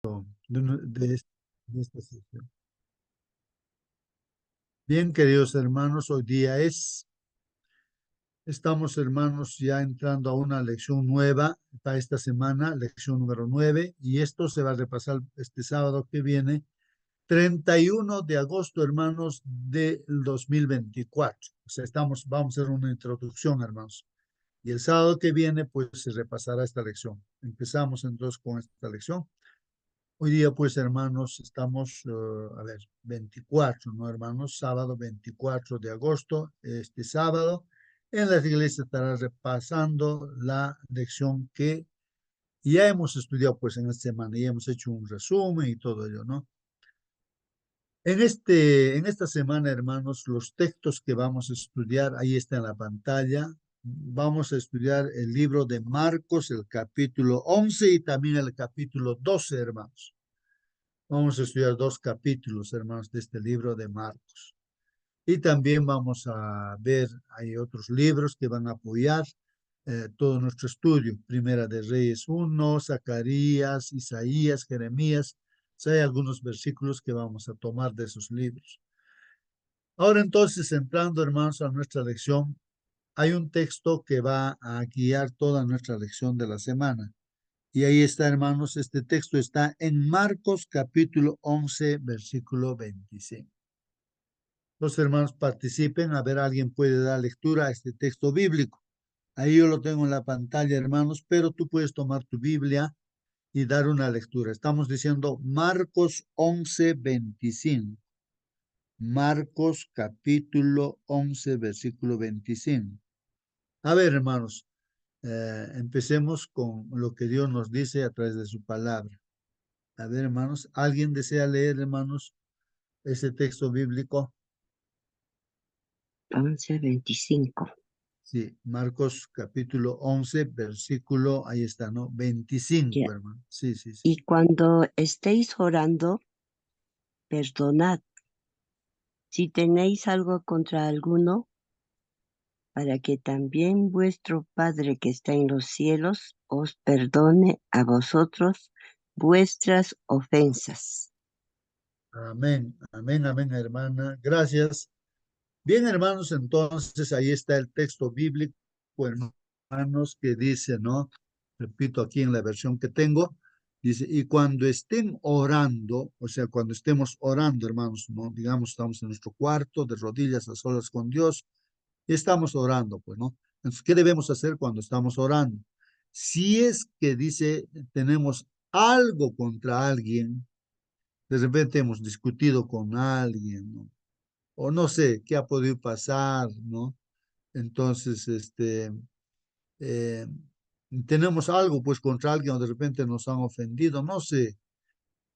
de esta sesión. Bien, queridos hermanos, hoy día estamos hermanos ya entrando a una lección nueva para esta semana, lección número 9, y esto se va a repasar este sábado que viene, 31 de agosto, hermanos, del 2024. O sea, vamos a hacer una introducción, hermanos. Y el sábado que viene, pues se repasará esta lección. Empezamos entonces con esta lección. Hoy día, pues, hermanos, estamos, 24, ¿no, hermanos? Sábado 24 de agosto, este sábado, en las iglesias estará repasando la lección que ya hemos estudiado, pues, en esta semana, y hemos hecho un resumen y todo ello, ¿no? En esta semana, hermanos, los textos que vamos a estudiar, ahí está en la pantalla. Vamos a estudiar el libro de Marcos, el capítulo 11 y también el capítulo 12, hermanos. Vamos a estudiar dos capítulos, hermanos, de este libro de Marcos. Y también vamos a ver, hay otros libros que van a apoyar todo nuestro estudio. Primera de Reyes 1, Zacarías, Isaías, Jeremías. O sea, hay algunos versículos que vamos a tomar de esos libros. Ahora entonces, entrando, hermanos, a nuestra lección, hay un texto que va a guiar toda nuestra lección de la semana. Y ahí está, hermanos, este texto está en Marcos capítulo 11, versículo 25. Los hermanos participen, a ver, alguien puede dar lectura a este texto bíblico. Ahí yo lo tengo en la pantalla, hermanos, pero tú puedes tomar tu Biblia y dar una lectura. Estamos diciendo Marcos 11, 25. Marcos capítulo 11, versículo 25. A ver, hermanos, empecemos con lo que Dios nos dice a través de su palabra. A ver, hermanos, ¿alguien desea leer, hermanos, ese texto bíblico? 11:25. Sí, Marcos capítulo 11, versículo, ahí está, ¿no? Ya. 25, hermano. Sí, sí, sí. Y cuando estéis orando, perdonad si tenéis algo contra alguno, para que también vuestro Padre que está en los cielos os perdone a vosotros vuestras ofensas. Amén, amén, amén, hermana. Gracias. Bien, hermanos, entonces ahí está el texto bíblico, hermanos, que dice, ¿no? Repito aquí en la versión que tengo, dice, y cuando estén orando, o sea, cuando estemos orando, hermanos, ¿no? Digamos, estamos en nuestro cuarto, de rodillas a solas con Dios, y estamos orando, pues, ¿no? Entonces, ¿qué debemos hacer cuando estamos orando? Si es que dice, tenemos algo contra alguien, de repente hemos discutido con alguien, ¿no? O no sé qué ha podido pasar, ¿no? Entonces, eh, tenemos algo pues contra alguien o de repente nos han ofendido, no sé,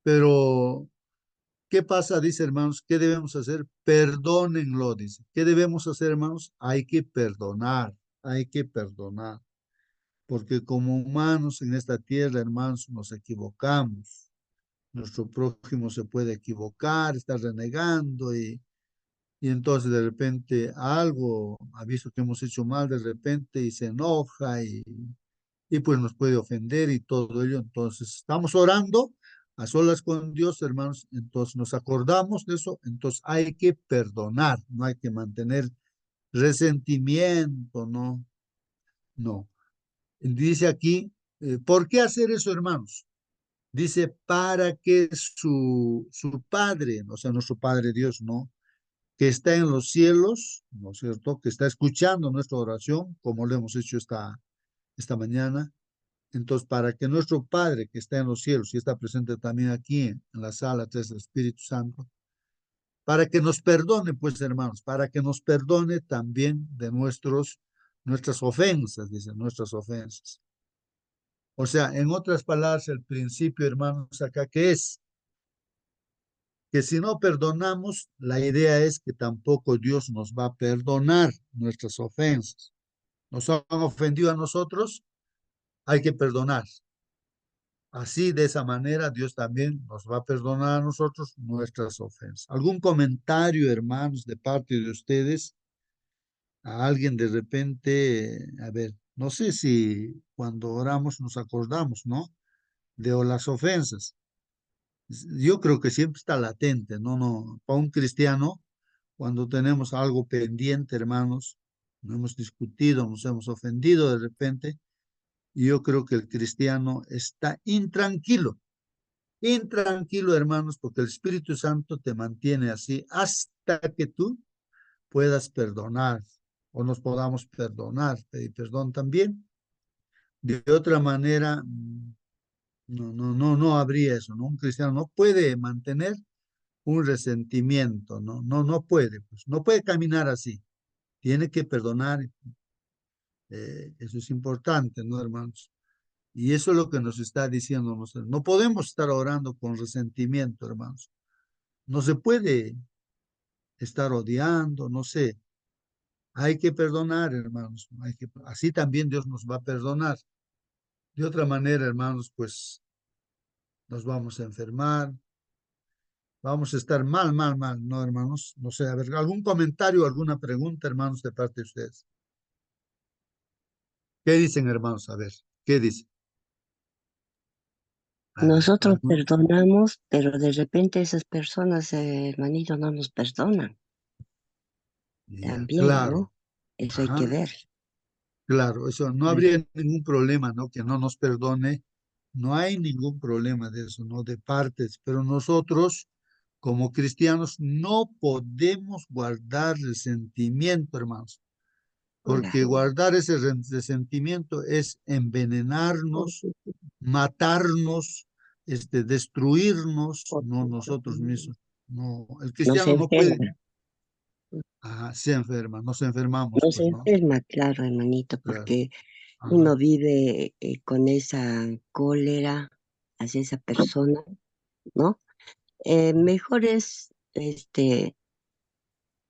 pero ¿qué pasa? Dice, hermanos, ¿qué debemos hacer? Perdónenlo, dice. ¿Qué debemos hacer, hermanos? Hay que perdonar, porque como humanos en esta tierra, hermanos, nos equivocamos. Nuestro prójimo se puede equivocar, está renegando y entonces de repente algo ha visto que hemos hecho mal de repente y se enoja y pues nos puede ofender y todo ello. Entonces estamos orando a solas con Dios, hermanos. Entonces nos acordamos de eso. Entonces hay que perdonar, no hay que mantener resentimiento, ¿no? No. Dice aquí, ¿por qué hacer eso, hermanos? Dice, para que su Padre, o sea, nuestro Padre Dios, ¿no? Que está en los cielos, ¿no es cierto? Que está escuchando nuestra oración, como lo hemos hecho esta mañana. Entonces, para que nuestro Padre que está en los cielos y está presente también aquí en la sala 3 del Espíritu Santo, para que nos perdone, pues hermanos, para que nos perdone también de nuestras ofensas, dicen, nuestras ofensas. O sea, en otras palabras, el principio, hermanos, acá que es que si no perdonamos, la idea es que tampoco Dios nos va a perdonar nuestras ofensas. Nos han ofendido a nosotros, hay que perdonar. Así, de esa manera, Dios también nos va a perdonar a nosotros nuestras ofensas. ¿Algún comentario, hermanos, de parte de ustedes? A alguien de repente, a ver, no sé si cuando oramos nos acordamos, ¿no? De las ofensas. Yo creo que siempre está latente, ¿no? No, para un cristiano, cuando tenemos algo pendiente, hermanos, no hemos discutido, nos hemos ofendido de repente, y yo creo que el cristiano está intranquilo, intranquilo, hermanos, porque el Espíritu Santo te mantiene así hasta que tú puedas perdonar o nos podamos perdonar, pedir perdón también. De otra manera, no habría eso, ¿no? Un cristiano no puede mantener un resentimiento, ¿no? No puede, pues, no puede caminar así. Tiene que perdonar, eso es importante, ¿no, hermanos? Y eso es lo que nos está diciendo. No podemos estar orando con resentimiento, hermanos. No se puede estar odiando, no sé. Hay que perdonar, hermanos. Así también Dios nos va a perdonar. De otra manera, hermanos, pues nos vamos a enfermar, vamos a estar mal, ¿no, hermanos? No sé, a ver, algún comentario, alguna pregunta, hermanos, de parte de ustedes. ¿Qué dicen, hermanos? A ver, ¿qué dicen? A ver, Nosotros algún... perdonamos, pero de repente esas personas, hermanito, no nos perdonan. Ya, También, claro. ¿no? Eso hay que Ajá, ver. claro, eso no habría ningún problema, ¿no? Que no nos perdone, no hay ningún problema de eso, ¿no? De partes, pero nosotros, como cristianos, no podemos guardar resentimiento, hermanos, porque Claro. guardar ese resentimiento es envenenarnos, matarnos, destruirnos, no nosotros mismos. No, el Nos cristiano no puede, enferma, se enferma, nos enfermamos, nos pues, ¿no? enferma, claro, hermanito, Claro. porque Ajá. uno vive con esa cólera hacia esa persona, ¿no? Mejor es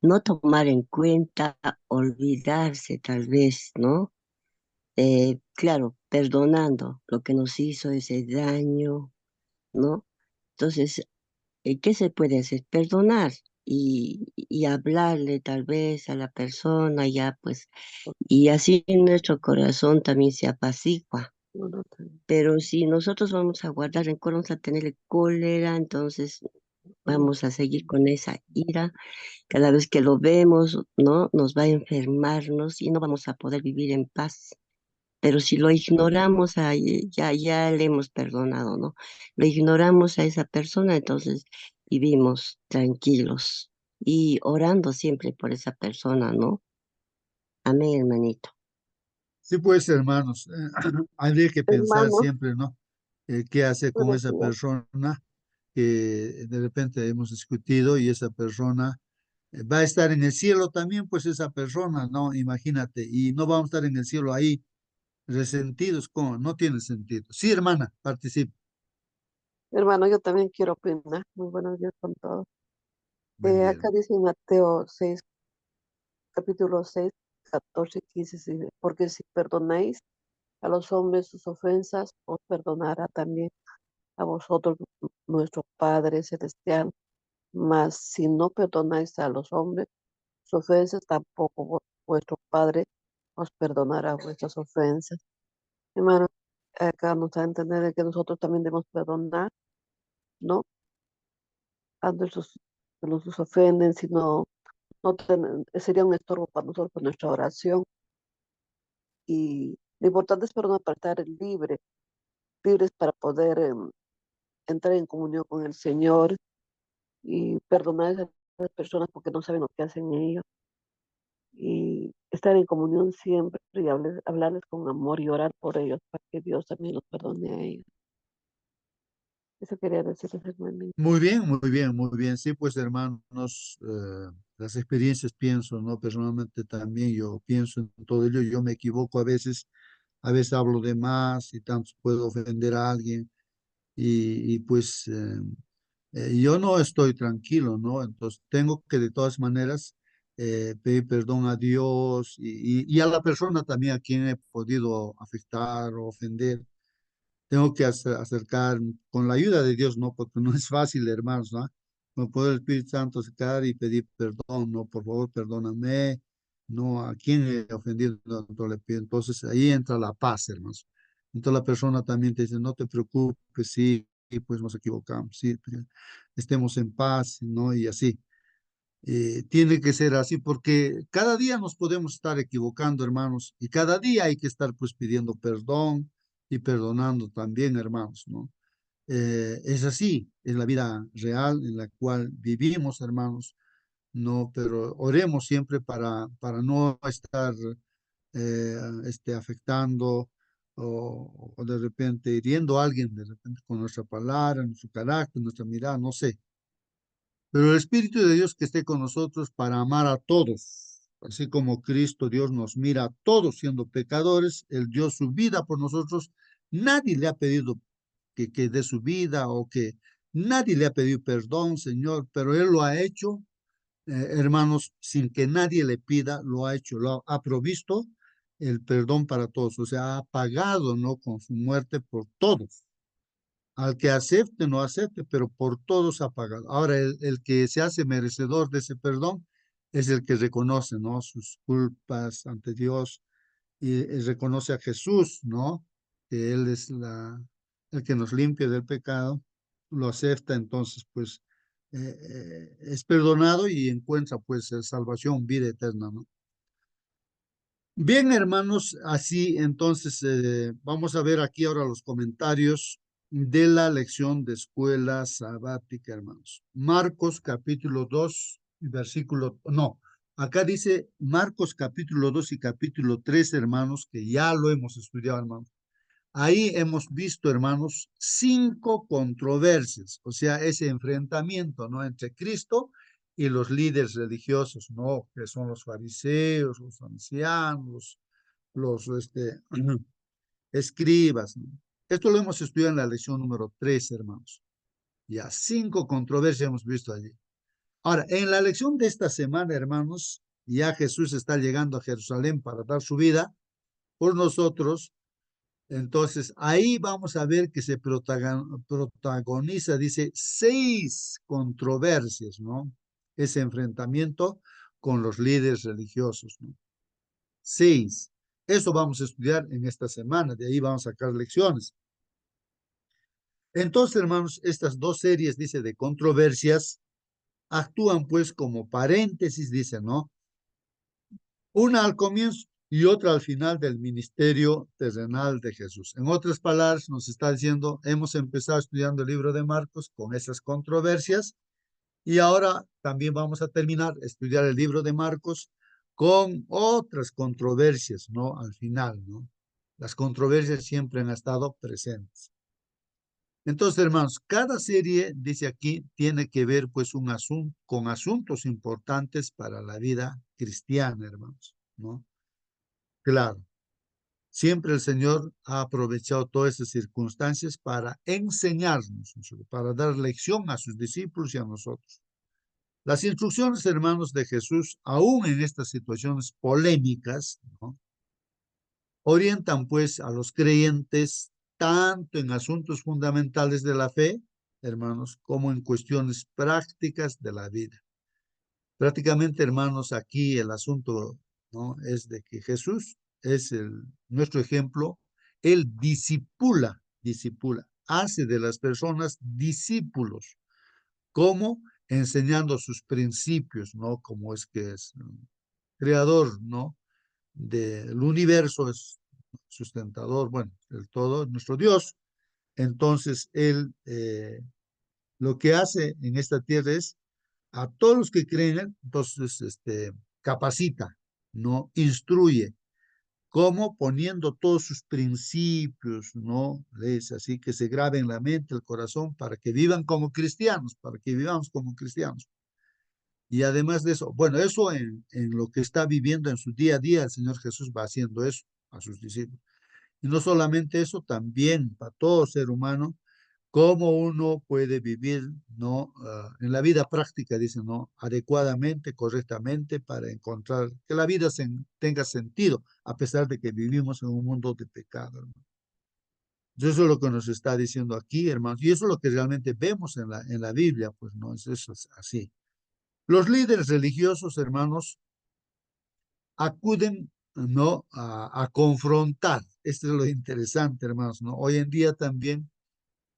no tomar en cuenta, olvidarse tal vez, ¿no? Claro, perdonando lo que nos hizo ese daño, ¿no? Entonces, ¿qué se puede hacer? Perdonar y hablarle tal vez a la persona, ya pues, y así nuestro corazón también se apacigua. Pero si nosotros vamos a guardar rencor, vamos a tener cólera, entonces vamos a seguir con esa ira. Cada vez que lo vemos, ¿no? Nos va a enfermarnos y no vamos a poder vivir en paz. Pero si lo ignoramos, ya le hemos perdonado, ¿no? Lo ignoramos a esa persona, entonces vivimos tranquilos y orando siempre por esa persona, ¿no? Amén, hermanito. Sí, pues, hermanos, habría que pensar Hermano, siempre, ¿no? ¿Qué hacer con buenos esa días. persona que de repente hemos discutido y esa persona va a estar en el cielo también, pues esa persona, ¿no? Imagínate, y no vamos a estar en el cielo ahí resentidos, ¿cómo? No tiene sentido. Sí, hermana, participe. Hermano, yo también quiero opinar. Muy buenos días con todos. Buen día, Acá hermano. dice en Mateo 6, capítulo 6, 14 y 15, porque si perdonáis a los hombres sus ofensas, os perdonará también a vosotros nuestro Padre Celestial. Mas si no perdonáis a los hombres sus ofensas, tampoco vuestro Padre os perdonará vuestras ofensas. Hermano, acá nos da a entender de que nosotros también debemos perdonar, ¿no? A nuestros que nos ofenden, sino sería un estorbo para nosotros, para nuestra oración. Y lo importante es perdonar para estar libres para poder entrar en comunión con el Señor y perdonar a esas personas porque no saben lo que hacen ellos. Y estar en comunión siempre y hablarles con amor y orar por ellos para que Dios también los perdone a ellos. Eso quería decirles, hermanito. Muy bien, muy bien, muy bien. Sí, pues, hermanos, las experiencias pienso, ¿no? Personalmente también yo pienso en todo ello. Yo me equivoco a veces hablo de más y tanto puedo ofender a alguien pues yo no estoy tranquilo, ¿no? Entonces tengo que de todas maneras pedir perdón a Dios y a la persona también a quien he podido afectar o ofender. Tengo que acercar con la ayuda de Dios, ¿no? Porque no es fácil, hermanos, ¿no? No puedo el Espíritu Santo acercar y pedir perdón, ¿no? Por favor, perdóname, no a quien he ofendido, no le pido. Entonces ahí entra la paz, hermanos. Entonces la persona también te dice, no te preocupes, sí, pues nos equivocamos, sí, que estemos en paz, ¿no? Y así. Tiene que ser así porque cada día nos podemos estar equivocando, hermanos, y cada día hay que estar pues pidiendo perdón y perdonando también, hermanos, ¿no? Es así, es la vida real en la cual vivimos, hermanos, ¿no? Pero oremos siempre para no estar afectando o de repente hiriendo a alguien, de repente con nuestra palabra, nuestro carácter, nuestra mirada, no sé. Pero el Espíritu de Dios que esté con nosotros para amar a todos, así como Cristo Dios nos mira a todos siendo pecadores, Él dio su vida por nosotros. Nadie le ha pedido que dé su vida o que nadie le ha pedido perdón, Señor, pero Él lo ha hecho, hermanos, sin que nadie le pida, lo ha hecho, lo ha provisto el perdón para todos, o sea, ha pagado, ¿no? Con su muerte por todos. Al que acepte, no acepte, pero por todos ha pagado. Ahora, el que se hace merecedor de ese perdón es el que reconoce, ¿no? Sus culpas ante Dios y reconoce a Jesús, ¿no? Que Él es el que nos limpia del pecado, lo acepta, entonces, pues, es perdonado y encuentra, pues, salvación, vida eterna, ¿no? Bien, hermanos, así entonces vamos a ver aquí ahora los comentarios de la lección de escuela sabática, hermanos. Marcos capítulo 2, versículo, no, acá dice Marcos capítulo 2 y capítulo 3, hermanos, que ya lo hemos estudiado, hermanos. Ahí hemos visto, hermanos, 5 controversias, o sea, ese enfrentamiento, ¿no? Entre Cristo y los líderes religiosos, ¿no? Que son los fariseos, los ancianos, los escribas, ¿no? Esto lo hemos estudiado en la lección número 3, hermanos. Ya 5 controversias hemos visto allí. Ahora, en la lección de esta semana, hermanos, ya Jesús está llegando a Jerusalén para dar su vida por nosotros. Entonces, ahí vamos a ver que se protagoniza, dice, 6 controversias, ¿no? Ese enfrentamiento con los líderes religiosos, ¿no? 6. Eso vamos a estudiar en esta semana, de ahí vamos a sacar lecciones. Entonces, hermanos, estas 2 series, dice, de controversias, actúan pues como paréntesis, dice, ¿no? Una al comienzo y otra al final del ministerio terrenal de Jesús. En otras palabras, nos está diciendo, hemos empezado estudiando el libro de Marcos con esas controversias y ahora también vamos a terminar estudiar el libro de Marcos con otras controversias, ¿no? Al final, ¿no? Las controversias siempre han estado presentes. Entonces, hermanos, cada serie, dice aquí, tiene que ver pues con asuntos importantes para la vida cristiana, hermanos, ¿no? Claro, siempre el Señor ha aprovechado todas esas circunstancias para enseñarnos, para dar lección a sus discípulos y a nosotros. Las instrucciones, hermanos, de Jesús, aún en estas situaciones polémicas, ¿no? Orientan pues a los creyentes tanto en asuntos fundamentales de la fe, hermanos, como en cuestiones prácticas de la vida. Prácticamente, hermanos, aquí el asunto, ¿no? Es de que Jesús es nuestro ejemplo. Él disipula, hace de las personas discípulos. ¿Cómo? Enseñando sus principios, ¿no? Como es que es creador, ¿no? Del universo, es sustentador, bueno, el todo, nuestro Dios. Entonces, Él lo que hace en esta tierra es a todos los que creen en él, entonces capacita, ¿no? Instruye, ¿cómo? Poniendo todos sus principios, ¿no? Es así que se grabe en la mente, el corazón, para que vivan como cristianos, para que vivamos como cristianos. Y además de eso, bueno, eso en lo que está viviendo en su día a día, el Señor Jesús va haciendo eso a sus discípulos. Y no solamente eso, también para todo ser humano, cómo uno puede vivir, ¿no? En la vida práctica, dice, ¿no? Adecuadamente, correctamente, para encontrar que la vida tenga sentido, a pesar de que vivimos en un mundo de pecado, hermano. Eso es lo que nos está diciendo aquí, hermanos, y eso es lo que realmente vemos en la Biblia, pues, ¿no? Eso es así. Los líderes religiosos, hermanos, acuden, ¿no? A confrontar. Esto es lo interesante, hermanos, ¿no? Hoy en día también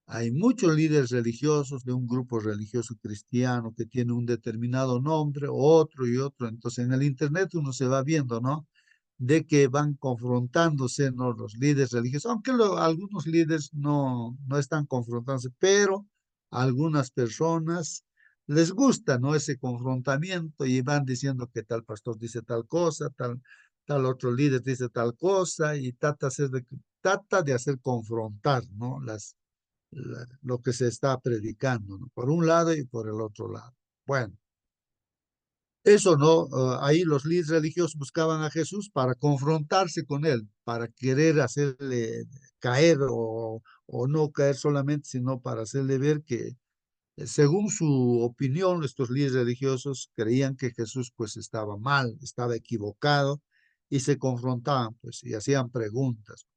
Hay muchos líderes religiosos de un grupo religioso cristiano que tiene un determinado nombre, otro y otro. Entonces en el internet uno se va viendo, ¿no? De que van confrontándose, ¿no? Los líderes religiosos, aunque algunos líderes no están confrontándose, pero a algunas personas les gusta, ¿no? Ese confrontamiento y van diciendo que tal pastor dice tal cosa, tal otro líder dice tal cosa y trata de hacer confrontar, ¿no? Lo que se está predicando, ¿no? Por un lado y por el otro lado. Bueno, eso no, ahí los líderes religiosos buscaban a Jesús para confrontarse con él, para querer hacerle caer o no caer solamente, sino para hacerle ver que, según su opinión, estos líderes religiosos creían que Jesús pues estaba mal, estaba equivocado y se confrontaban pues y hacían preguntas.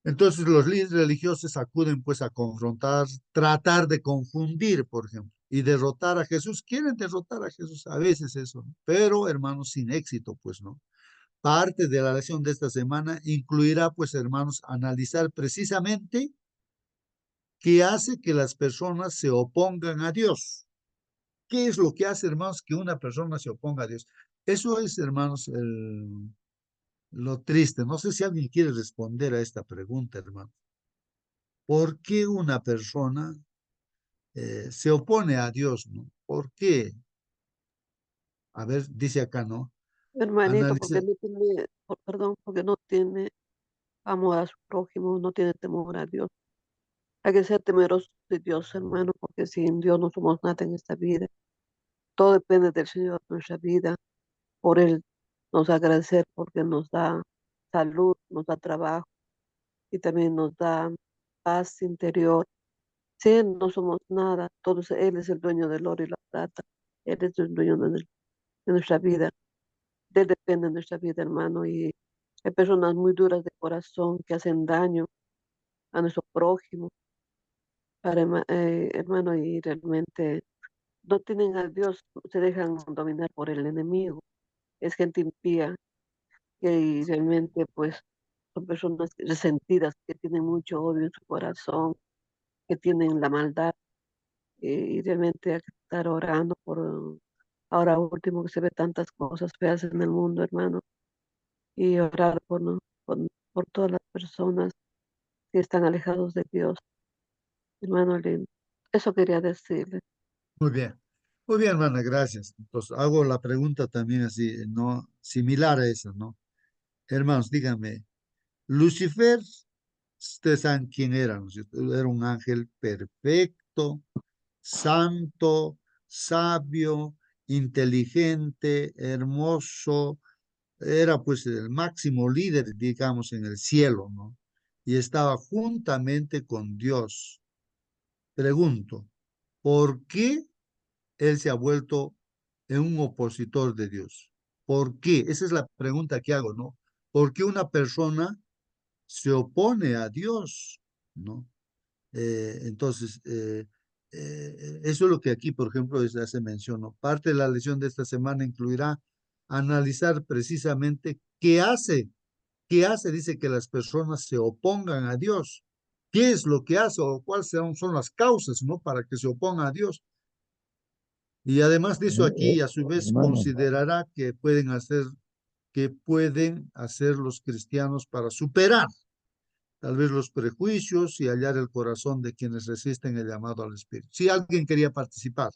Entonces los líderes religiosos acuden pues a confrontar, tratar de confundir, por ejemplo, y derrotar a Jesús. Quieren derrotar a Jesús, a veces eso, ¿no? Pero hermanos, sin éxito, pues no. Parte de la lección de esta semana incluirá, pues hermanos, analizar precisamente qué hace que las personas se opongan a Dios. ¿Qué es lo que hace, hermanos, que una persona se oponga a Dios? Eso es, hermanos, lo triste. No sé si alguien quiere responder a esta pregunta, hermano. ¿Por qué una persona se opone a Dios, ¿no? ¿Por qué? A ver, dice acá, ¿no? Hermanito, Analiza. porque no tiene, perdón, porque no tiene amor a su prójimo, no tiene temor a Dios. Hay que ser temerosos de Dios, hermano, porque sin Dios no somos nada en esta vida. Todo depende del Señor, nuestra vida. Por Él nos agradecer porque nos da salud, nos da trabajo y también nos da paz interior. Sin Él no somos nada. Todos, Él es el dueño del oro y la plata. Él es el dueño de nuestra vida. De Él depende nuestra vida, hermano. Y hay personas muy duras de corazón que hacen daño a nuestro prójimo, hermano, y realmente no tienen a Dios, se dejan dominar por el enemigo. Es gente impía que realmente pues son personas resentidas que tienen mucho odio en su corazón, que tienen la maldad y realmente hay que estar orando por ahora último que se ve tantas cosas feas en el mundo, hermano, y orar por, ¿no? por todas las personas que están alejados de Dios, hermano lindo. Eso quería decirle. Muy bien. Muy bien, hermana, gracias. Entonces, hago la pregunta también así, ¿no? Similar a esa, ¿no? Hermanos, díganme, Lucifer, ustedes saben quién era, ¿no es cierto? Era un ángel perfecto, santo, sabio, inteligente, hermoso, era pues el máximo líder, digamos, en el cielo, ¿no? Y estaba juntamente con Dios. Pregunto, ¿por qué él se ha vuelto en un opositor de Dios? ¿Por qué? Esa es la pregunta que hago, ¿no? ¿Por qué una persona se opone a Dios? ¿No? Entonces, eso es lo que aquí, por ejemplo, se hace mención, ¿no? Parte de la lección de esta semana incluirá analizar precisamente qué hace, dice que las personas se opongan a Dios. ¿Qué es lo que hace o cuáles son las causas, ¿no? Para que se opongan a Dios. Y además de eso aquí, a su vez, Hermano, considerará que pueden hacer los cristianos para superar tal vez los prejuicios y hallar el corazón de quienes resisten el llamado al Espíritu. Si alguien quería participar.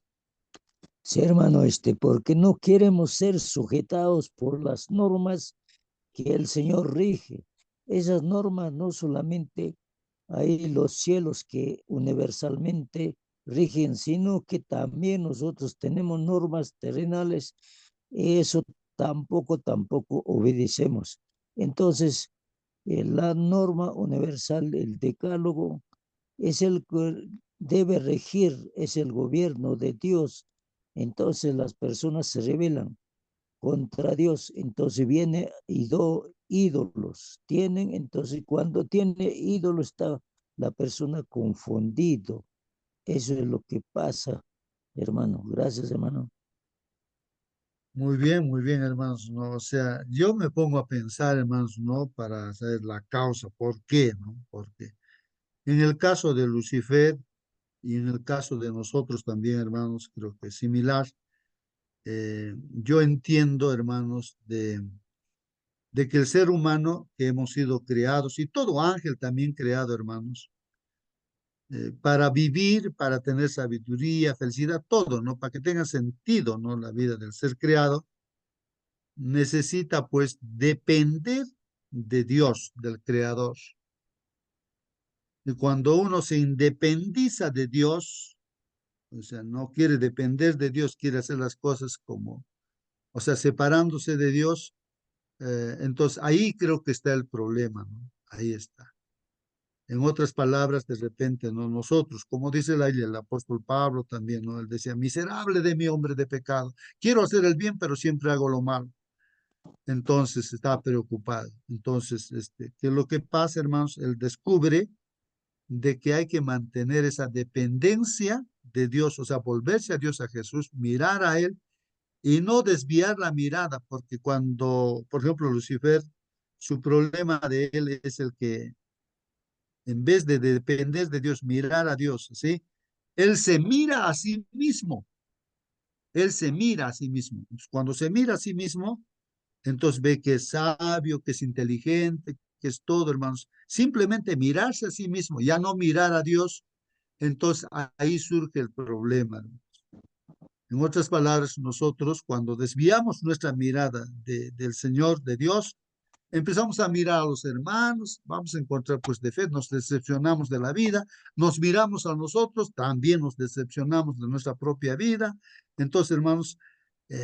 sí, hermano, porque no queremos ser sujetados por las normas que el Señor rige. Esas normas no solamente hay los cielos que universalmente rigen, sino que también nosotros tenemos normas terrenales y eso tampoco obedecemos. Entonces, la norma universal, el decálogo, es el que debe regir, es el gobierno de Dios. Entonces las personas se rebelan contra Dios, entonces viene ídolos, entonces cuando tiene ídolo está la persona confundido. Eso es lo que pasa, hermano. Gracias, hermano. Muy bien, hermanos, ¿no? O sea, yo me pongo a pensar, hermanos, ¿no? Para saber la causa, ¿por qué, no? ¿Por qué? En el caso de Lucifer y en el caso de nosotros también, hermanos, creo que es similar. Yo entiendo, hermanos, de que el ser humano que hemos sido creados, y todo ángel también creado, hermanos, para vivir, para tener sabiduría, felicidad, todo, ¿no? Para que tenga sentido, ¿no? La vida del ser creado, necesita pues depender de Dios, del Creador. Y cuando uno se independiza de Dios, o sea, no quiere depender de Dios, quiere hacer las cosas como, o sea, separándose de Dios, entonces ahí creo que está el problema, ¿no? Ahí está. En otras palabras, de repente, ¿no? Nosotros, como dice el apóstol Pablo también, ¿no? Él decía, miserable de mi hombre de pecado. Quiero hacer el bien, pero siempre hago lo malo. Entonces está preocupado. Entonces, ¿qué es lo que pasa, hermanos? Él descubre de que hay que mantener esa dependencia de Dios, o sea, volverse a Dios, a Jesús, mirar a Él y no desviar la mirada, porque cuando, por ejemplo, Lucifer, su problema de él es el que en vez de depender de Dios, mirar a Dios, ¿sí? Él se mira a sí mismo, él se mira a sí mismo. Cuando se mira a sí mismo, entonces ve que es sabio, que es inteligente, que es todo, hermanos. Simplemente mirarse a sí mismo, ya no mirar a Dios, entonces ahí surge el problema, hermanos. En otras palabras, nosotros cuando desviamos nuestra mirada del Señor, de Dios, empezamos a mirar a los hermanos, vamos a encontrar pues defectos, nos decepcionamos de la vida, nos miramos a nosotros, también nos decepcionamos de nuestra propia vida. Entonces, hermanos,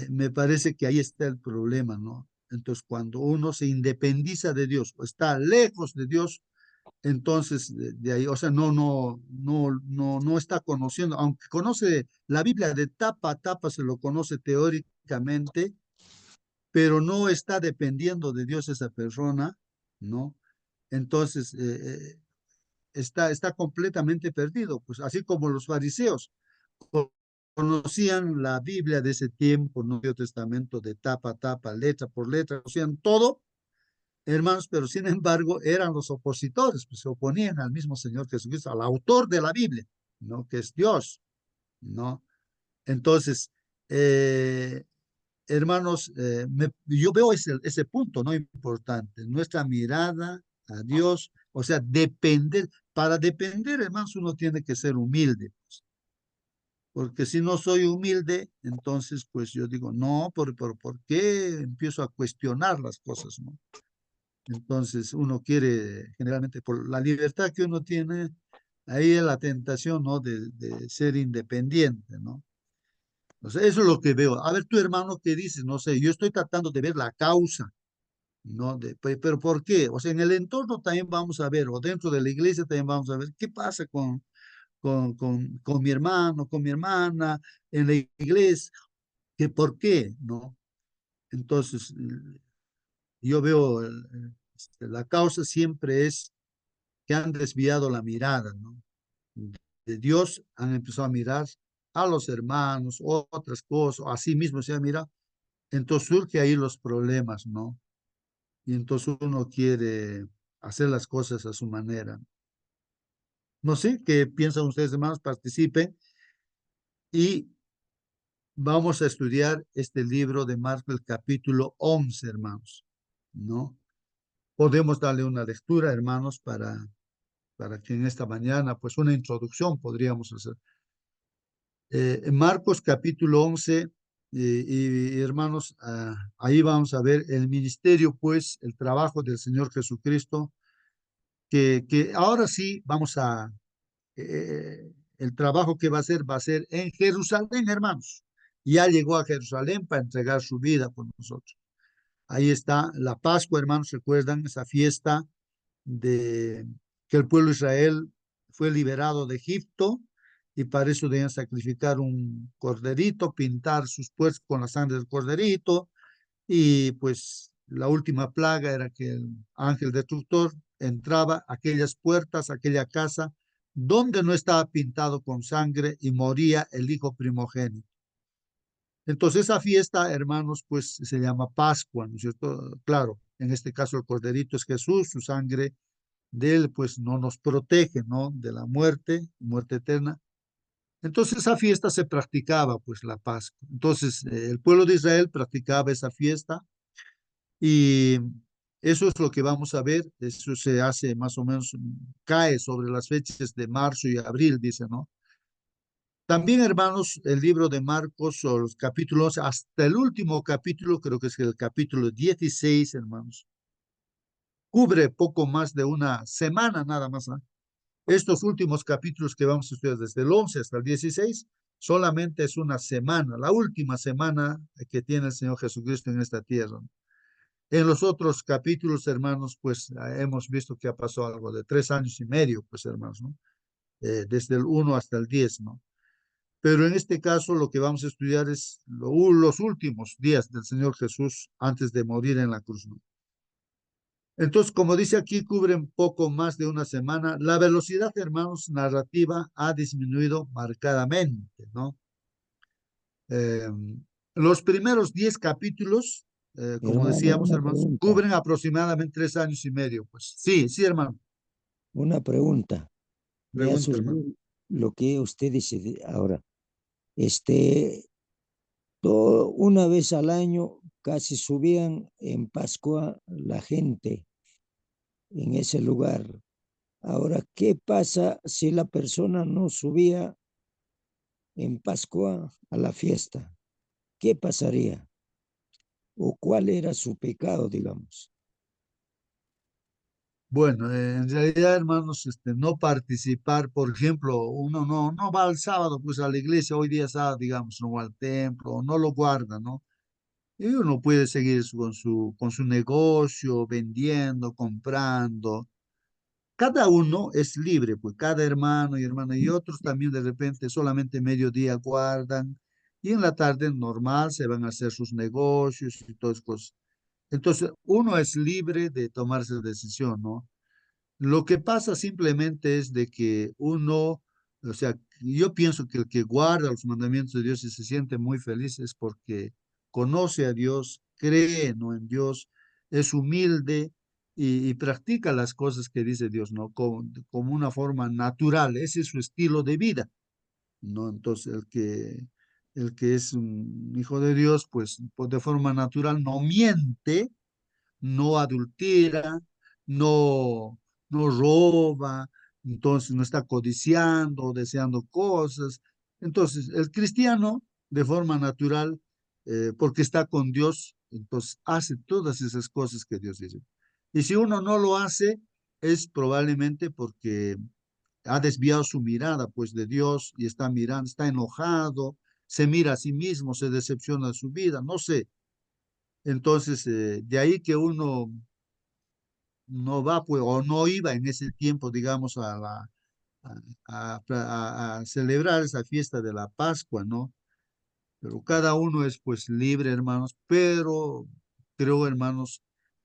me parece que ahí está el problema, ¿no? Entonces, cuando uno se independiza de Dios o está lejos de Dios, entonces de ahí, o sea, no está conociendo, aunque conoce la Biblia de tapa a tapa, se lo conoce teóricamente, pero no está dependiendo de Dios esa persona, ¿no? Entonces, está completamente perdido, pues así como los fariseos conocían la Biblia de ese tiempo, ¿no? El Nuevo Testamento de tapa a tapa, letra por letra, conocían todo, hermanos, pero sin embargo eran los opositores, pues se oponían al mismo Señor Jesucristo, al autor de la Biblia, ¿no? Que es Dios, ¿no? Entonces, hermanos, yo veo ese punto, ¿no? Importante, nuestra mirada a Dios, o sea, depender, para depender, hermanos, uno tiene que ser humilde, pues, porque si no soy humilde, entonces, pues yo digo, no, ¿por qué empiezo a cuestionar las cosas, ¿no? Entonces, uno quiere, generalmente, por la libertad que uno tiene, ahí es la tentación, ¿no? De ser independiente, ¿no? O sea, eso es lo que veo. A ver, tu hermano, ¿qué dices? No sé, yo estoy tratando de ver la causa, ¿no? Pero ¿por qué? O sea, en el entorno también vamos a ver, o dentro de la iglesia también vamos a ver, ¿qué pasa con mi hermano, con mi hermana, en la iglesia? ¿Qué por qué? ¿No? Entonces, yo veo, la causa siempre es que han desviado la mirada, ¿no? De Dios han empezado a mirar a los hermanos, otras cosas, a sí mismo se ha mirado. Entonces surge ahí los problemas, ¿no? Y entonces uno quiere hacer las cosas a su manera. No sé qué piensan ustedes, hermanos, participen y vamos a estudiar este libro de Marcos, el capítulo 11, hermanos, ¿no? Podemos darle una lectura, hermanos, para que en esta mañana, pues una introducción podríamos hacer. En Marcos capítulo 11, hermanos, ahí vamos a ver el ministerio, pues, el trabajo del Señor Jesucristo, que ahora sí vamos el trabajo que va a ser en Jerusalén, hermanos. Ya llegó a Jerusalén para entregar su vida por nosotros. Ahí está la Pascua, hermanos, recuerdan esa fiesta de que el pueblo de Israel fue liberado de Egipto y para eso debían sacrificar un corderito, pintar sus puertas con la sangre del corderito y pues la última plaga era que el ángel destructor entraba a aquellas puertas, a aquella casa donde no estaba pintado con sangre y moría el hijo primogénito. Entonces esa fiesta, hermanos, pues se llama Pascua, ¿no es cierto? Claro, en este caso el corderito es Jesús, su sangre de Él, pues no nos protege, ¿no? De la muerte, muerte eterna. Entonces esa fiesta se practicaba, pues la Pascua. Entonces el pueblo de Israel practicaba esa fiesta y eso es lo que vamos a ver. Eso se hace más o menos, cae sobre las fechas de marzo y abril, dice, ¿no? También, hermanos, el libro de Marcos, o los capítulos, hasta el último capítulo, creo que es el capítulo 16, hermanos, cubre poco más de una semana nada más, ¿no? Estos últimos capítulos que vamos a estudiar desde el 11 hasta el 16, solamente es una semana, la última semana que tiene el Señor Jesucristo en esta tierra. En los otros capítulos, hermanos, pues hemos visto que ha pasado algo de 3 años y medio, pues hermanos, ¿no? Desde el 1 hasta el 10, ¿no? Pero en este caso lo que vamos a estudiar es los últimos días del Señor Jesús antes de morir en la cruz, ¿no? Entonces, como dice aquí, cubren poco más de una semana. La velocidad, hermanos, narrativa ha disminuido marcadamente, ¿no? Eh, los primeros 10 capítulos, como Hermano, decíamos, hermanos, cubren aproximadamente 3 años y medio. Pues sí, sí, hermano. una pregunta. Me ha Pregunta, hermano. surgido lo que usted dice ahora. Este, una vez al año casi subían en Pascua la gente en ese lugar. Ahora, ¿qué pasa si la persona no subía en Pascua a la fiesta? ¿Qué pasaría? ¿O cuál era su pecado, digamos? Bueno, en realidad, hermanos, no participar, por ejemplo, uno no va al sábado, pues a la iglesia, hoy día sábado, digamos, no va al templo, no lo guarda, ¿no? Y uno puede seguir con su negocio, vendiendo, comprando. Cada uno es libre, pues cada hermano y hermana y otros también de repente solamente mediodía guardan y en la tarde normal se van a hacer sus negocios y todas cosas. Entonces, uno es libre de tomar esa decisión, ¿no? Lo que pasa simplemente es de que uno, o sea, yo pienso que el que guarda los mandamientos de Dios y se siente muy feliz es porque conoce a Dios, cree, ¿no? En Dios, es humilde y practica las cosas que dice Dios, ¿no? Como una forma natural, ese es su estilo de vida, ¿no? Entonces, el que es un hijo de Dios, pues de forma natural no miente, no adultera, no, no roba, entonces no está codiciando, deseando cosas. Entonces, el cristiano, de forma natural, porque está con Dios, entonces hace todas esas cosas que Dios dice. Y si uno no lo hace, es probablemente porque ha desviado su mirada, pues, de Dios y está mirando, está enojado, se mira a sí mismo, se decepciona de su vida, no sé. Entonces, de ahí que uno no va, pues, o no iba en ese tiempo, digamos, a celebrar esa fiesta de la Pascua, ¿no? Pero cada uno es, pues, libre, hermanos, pero creo, hermanos,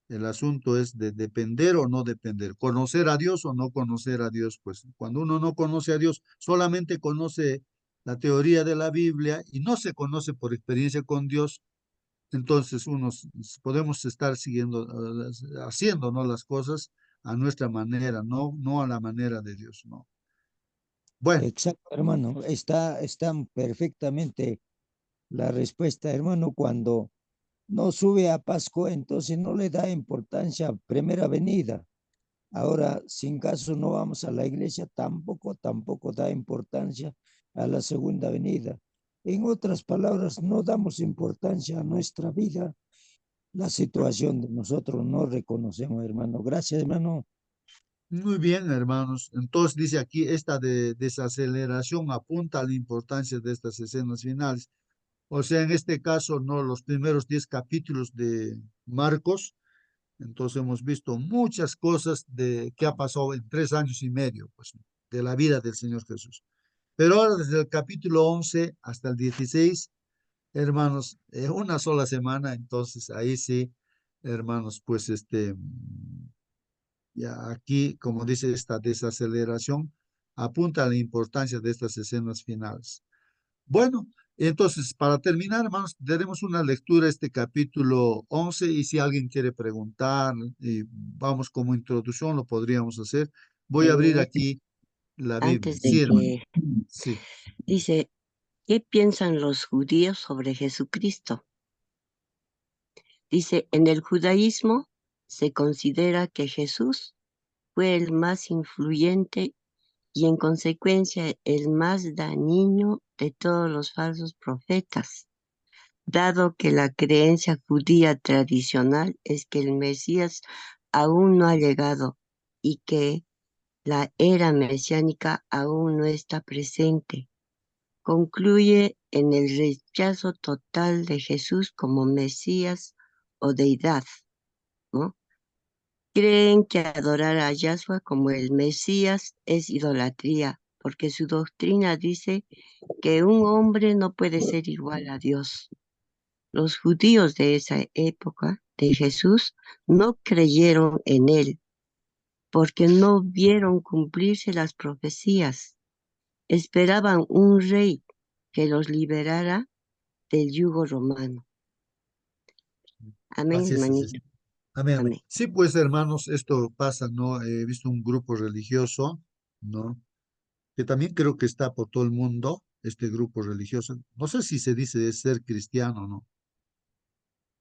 el asunto es de depender o no depender, conocer a Dios o no conocer a Dios, pues, cuando uno no conoce a Dios, solamente conoce la teoría de la Biblia y no se conoce por experiencia con Dios, entonces podemos estar siguiendo, haciendo, ¿no? Las cosas a nuestra manera, no a la manera de Dios, ¿no? Bueno, Exacto, hermano. Está perfectamente la respuesta, hermano, cuando no sube a Pascua, entonces no le da importancia a primera venida. Ahora, sin caso no vamos a la iglesia, tampoco da importancia a la segunda venida. En otras palabras, no damos importancia a nuestra vida, la situación de nosotros no reconocemos, hermano. Gracias, hermano. muy bien, hermanos. Entonces dice aquí, esta desaceleración apunta a la importancia de estas escenas finales. O sea, en este caso, no los primeros 10 capítulos de Marcos, entonces hemos visto muchas cosas que ha pasado en 3 años y medio, pues, de la vida del Señor Jesús. Pero ahora desde el capítulo 11 hasta el 16, hermanos, una sola semana, entonces ahí sí, hermanos, pues ya aquí, como dice esta desaceleración, apunta a la importancia de estas escenas finales. Bueno, entonces, para terminar, hermanos, daremos una lectura a este capítulo 11 y si alguien quiere preguntar, y vamos como introducción, lo podríamos hacer. Voy a abrir aquí la Biblia. Antes de Sí, hermano. que Sí. dice, ¿qué piensan los judíos sobre Jesucristo? Dice, en el judaísmo se considera que Jesús fue el más influyente y en consecuencia el más dañino de todos los falsos profetas, dado que la creencia judía tradicional es que el Mesías aún no ha llegado y que la era mesiánica aún no está presente. Concluye en el rechazo total de Jesús como Mesías o deidad, ¿no? Creen que adorar a Yahshua como el Mesías es idolatría, porque su doctrina dice que un hombre no puede ser igual a Dios. Los judíos de esa época de Jesús no creyeron en él, porque no vieron cumplirse las profecías. Esperaban un rey que los liberara del yugo romano. Amén, Así es, así es. hermanito. Amén, amén. Amén. Sí, pues, hermanos, esto pasa, ¿no? He visto un grupo religioso, ¿no? Que también creo que está por todo el mundo, este grupo religioso. No sé si se dice de ser cristiano, ¿no?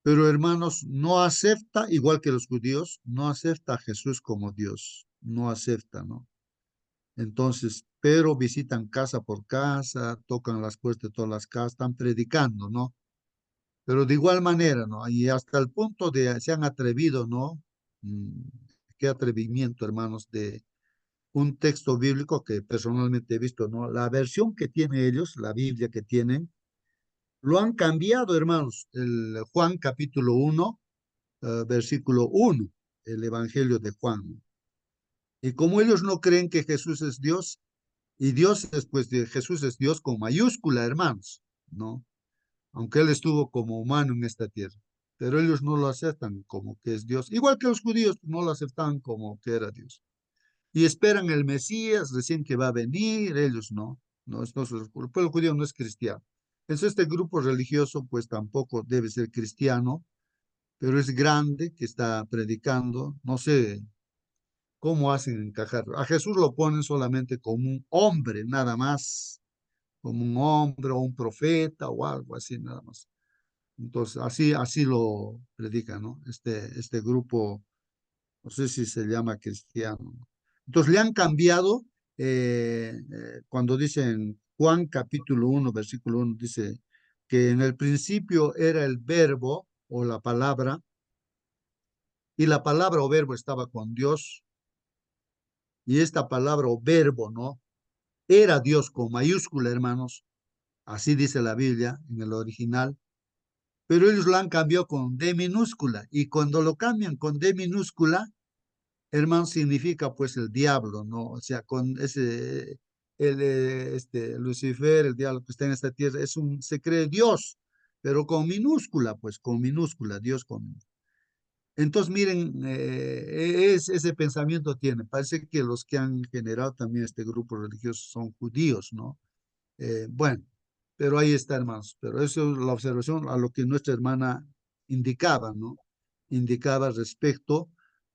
Pero hermanos, no acepta, igual que los judíos, no acepta a Jesús como Dios, no acepta, ¿no? Entonces, pero visitan casa por casa, tocan las puertas de todas las casas, están predicando, ¿no? Pero de igual manera, ¿no? Y hasta el punto de se han atrevido, ¿no? Mm, Qué atrevimiento, hermanos, de un texto bíblico que personalmente he visto, ¿no? La versión que tienen ellos, la Biblia que tienen, lo han cambiado, hermanos. El Juan capítulo 1 versículo 1, el Evangelio de Juan. Y como ellos no creen que Jesús es Dios, y Dios es, pues, de Jesús es Dios con mayúscula, hermanos, ¿no? Aunque Él estuvo como humano en esta tierra. Pero ellos no lo aceptan como que es Dios. Igual que los judíos no lo aceptan como que era Dios. Y esperan el Mesías recién que va a venir, ellos no. No, el pueblo judío no es cristiano. Entonces este grupo religioso pues tampoco debe ser cristiano, pero es grande que está predicando, no sé cómo hacen encajar. A Jesús lo ponen solamente como un hombre, nada más, como un hombre o un profeta o algo así, nada más. Entonces, así lo predican, ¿no? Este grupo, no sé si se llama cristiano. Entonces, le han cambiado, cuando dicen Juan capítulo 1, versículo 1, dice que en el principio era el verbo o la palabra, y la palabra o verbo estaba con Dios, y esta palabra o verbo, ¿no? Era Dios con mayúscula, hermanos, así dice la Biblia en el original, pero ellos lo han cambiado con D minúscula, y cuando lo cambian con D minúscula, hermanos, significa pues el diablo, ¿no? O sea, con Lucifer, el diablo que está en esta tierra, se cree Dios, pero con minúscula, pues con minúscula, Dios con minúscula. Entonces, miren, ese pensamiento tiene. Parece que los que han generado también este grupo religioso son judíos, ¿no? Bueno, pero ahí está, hermanos. Pero eso es la observación a lo que nuestra hermana indicaba, ¿no? Indicaba respecto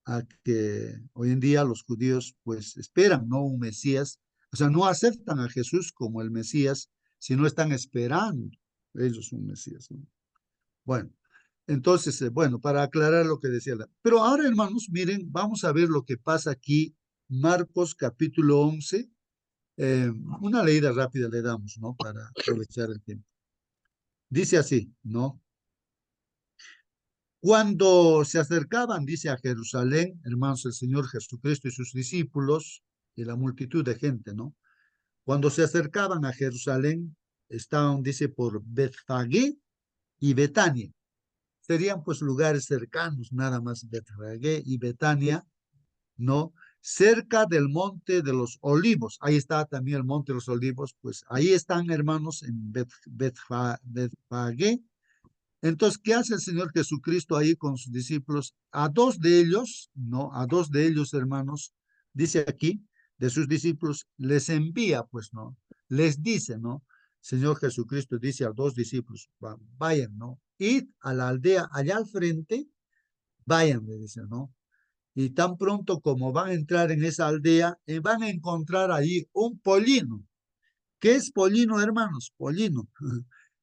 a que hoy en día los judíos, pues, esperan, ¿no? Un Mesías. O sea, no aceptan a Jesús como el Mesías, sino están esperando ellos un Mesías, ¿no? Bueno. Entonces, bueno, para aclarar lo que decía. Pero ahora, hermanos, miren, vamos a ver lo que pasa aquí, Marcos capítulo 11. Una leída rápida le damos, ¿no? Para aprovechar el tiempo. Dice así, ¿no? Cuando se acercaban, dice, a Jerusalén, hermanos, el Señor Jesucristo y sus discípulos y la multitud de gente, ¿no? Cuando se acercaban a Jerusalén, estaban, dice, por Betfagé y Betania. Serían pues lugares cercanos, nada más Betfagé y Betania, ¿no? Cerca del monte de los olivos. Ahí está también el monte de los olivos, pues ahí están, hermanos, en Betfagé. Entonces, ¿qué hace el Señor Jesucristo ahí con sus discípulos? A dos de ellos, ¿no? A dos de ellos, hermanos, dice aquí, de sus discípulos, les envía, pues, ¿no? Les dice, ¿no? Señor Jesucristo dice a dos discípulos, vayan, ¿no? Id a la aldea allá al frente, vayan, le dice, ¿no? Y tan pronto como van a entrar en esa aldea, van a encontrar allí un pollino. ¿Qué es pollino, hermanos? Pollino.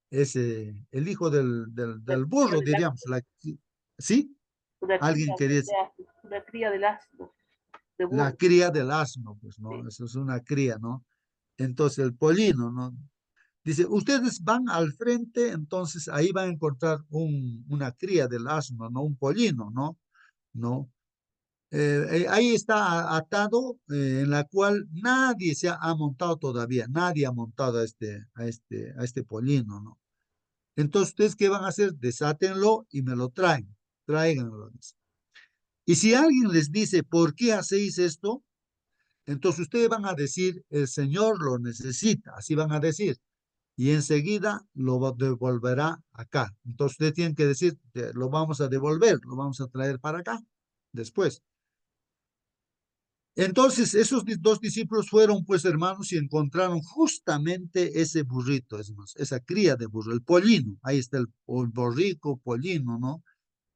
Es el hijo del burro, diríamos. ¿Sí? Alguien quería decir, una cría del asno, de la burro. cría del asno, pues, ¿no? Sí. Eso es una cría, ¿no? Entonces, el pollino, ¿no? Dice, ustedes van al frente, entonces ahí van a encontrar una cría del asno, ¿no? Un pollino, ¿no? ¿No? Ahí está atado, en la cual nadie se ha montado todavía, nadie ha montado a este pollino, ¿no? Entonces, ¿ustedes qué van a hacer? Desátenlo y me lo traen, tráiganlo. Dice. Y si alguien les dice, ¿por qué hacéis esto? Entonces ustedes van a decir, el Señor lo necesita, así van a decir, y enseguida lo devolverá acá. Entonces ustedes tienen que decir, lo vamos a devolver, lo vamos a traer para acá, después. Entonces esos dos discípulos fueron pues hermanos y encontraron justamente ese burrito, es más, esa cría de burro, el pollino, ahí está el borrico, pollino, ¿no?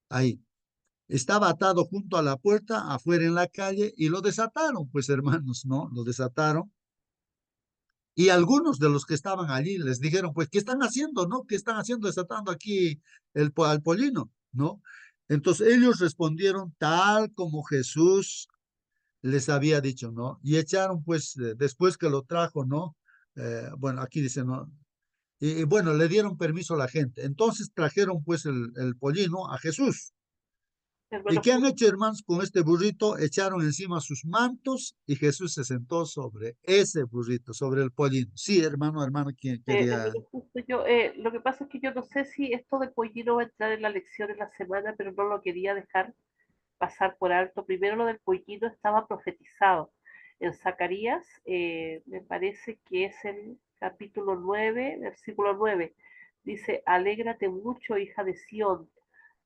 Ahí. Estaba atado junto a la puerta, afuera en la calle, y lo desataron, pues hermanos, ¿no? Lo desataron. Y algunos de los que estaban allí les dijeron, pues, ¿qué están haciendo, no? ¿Qué están haciendo desatando aquí al pollino, no? Entonces ellos respondieron tal como Jesús les había dicho, ¿no? Y echaron, pues, después que lo trajo, ¿no? Bueno, aquí dice, ¿no? Y bueno, le dieron permiso a la gente. Entonces trajeron, pues, el pollino a Jesús. ¿Y Hermano qué han Julio, hecho, hermanos, con este burrito? Echaron encima sus mantos y Jesús se sentó sobre ese burrito, sobre el pollino. Sí, hermano, ¿quién quería? hermano justo yo, lo que pasa es que yo no sé si esto de pollino va a entrar en la lección en la semana, pero no lo quería dejar pasar por alto. Primero lo del pollino estaba profetizado. En Zacarías, me parece que es el capítulo 9 versículo 9. Dice, alégrate mucho, hija de Sión,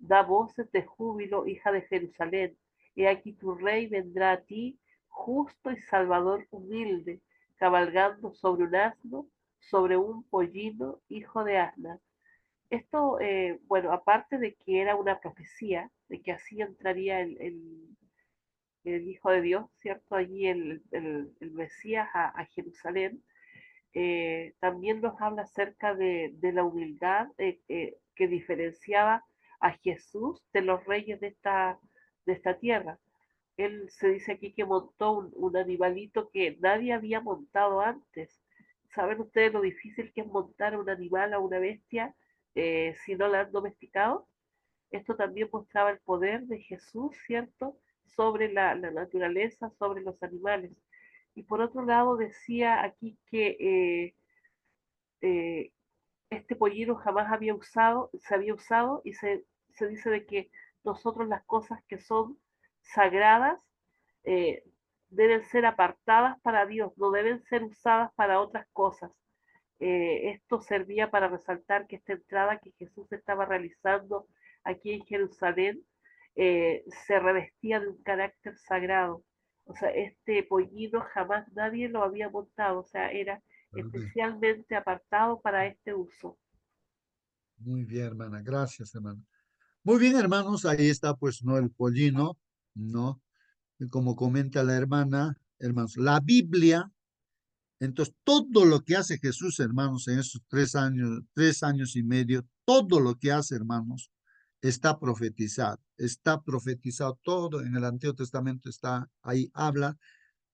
da voces de júbilo, hija de Jerusalén. He aquí tu rey vendrá a ti, justo y salvador humilde, cabalgando sobre un asno, sobre un pollino, hijo de asna. Esto, bueno, aparte de que era una profecía, de que así entraría el Hijo de Dios, ¿cierto? Allí el Mesías a Jerusalén, también nos habla acerca de la humildad que diferenciaba a Jesús de los reyes de esta tierra. Él se dice aquí que montó un animalito que nadie había montado antes. ¿Saben ustedes lo difícil que es montar a un animal, a una bestia, si no la han domesticado? Esto también mostraba el poder de Jesús, ¿cierto?, sobre la naturaleza, sobre los animales. Y por otro lado decía aquí que eh, este pollino jamás se había usado y se dice de que nosotros las cosas que son sagradas eh, deben ser apartadas para Dios, no deben ser usadas para otras cosas. Esto servía para resaltar que esta entrada que Jesús estaba realizando aquí en Jerusalén se revestía de un carácter sagrado. O sea, este pollino jamás nadie lo había montado, o sea, era Amén. especialmente apartado para este uso. Muy bien, hermana, gracias, hermana. Muy bien, hermanos, ahí está, pues, ¿no? El pollino, ¿no? Y como comenta la hermana, hermanos, la Biblia, entonces, todo lo que hace Jesús, hermanos, en estos 3 años y medio, todo lo que hace, hermanos, está profetizado todo en el Antiguo Testamento, está ahí, habla.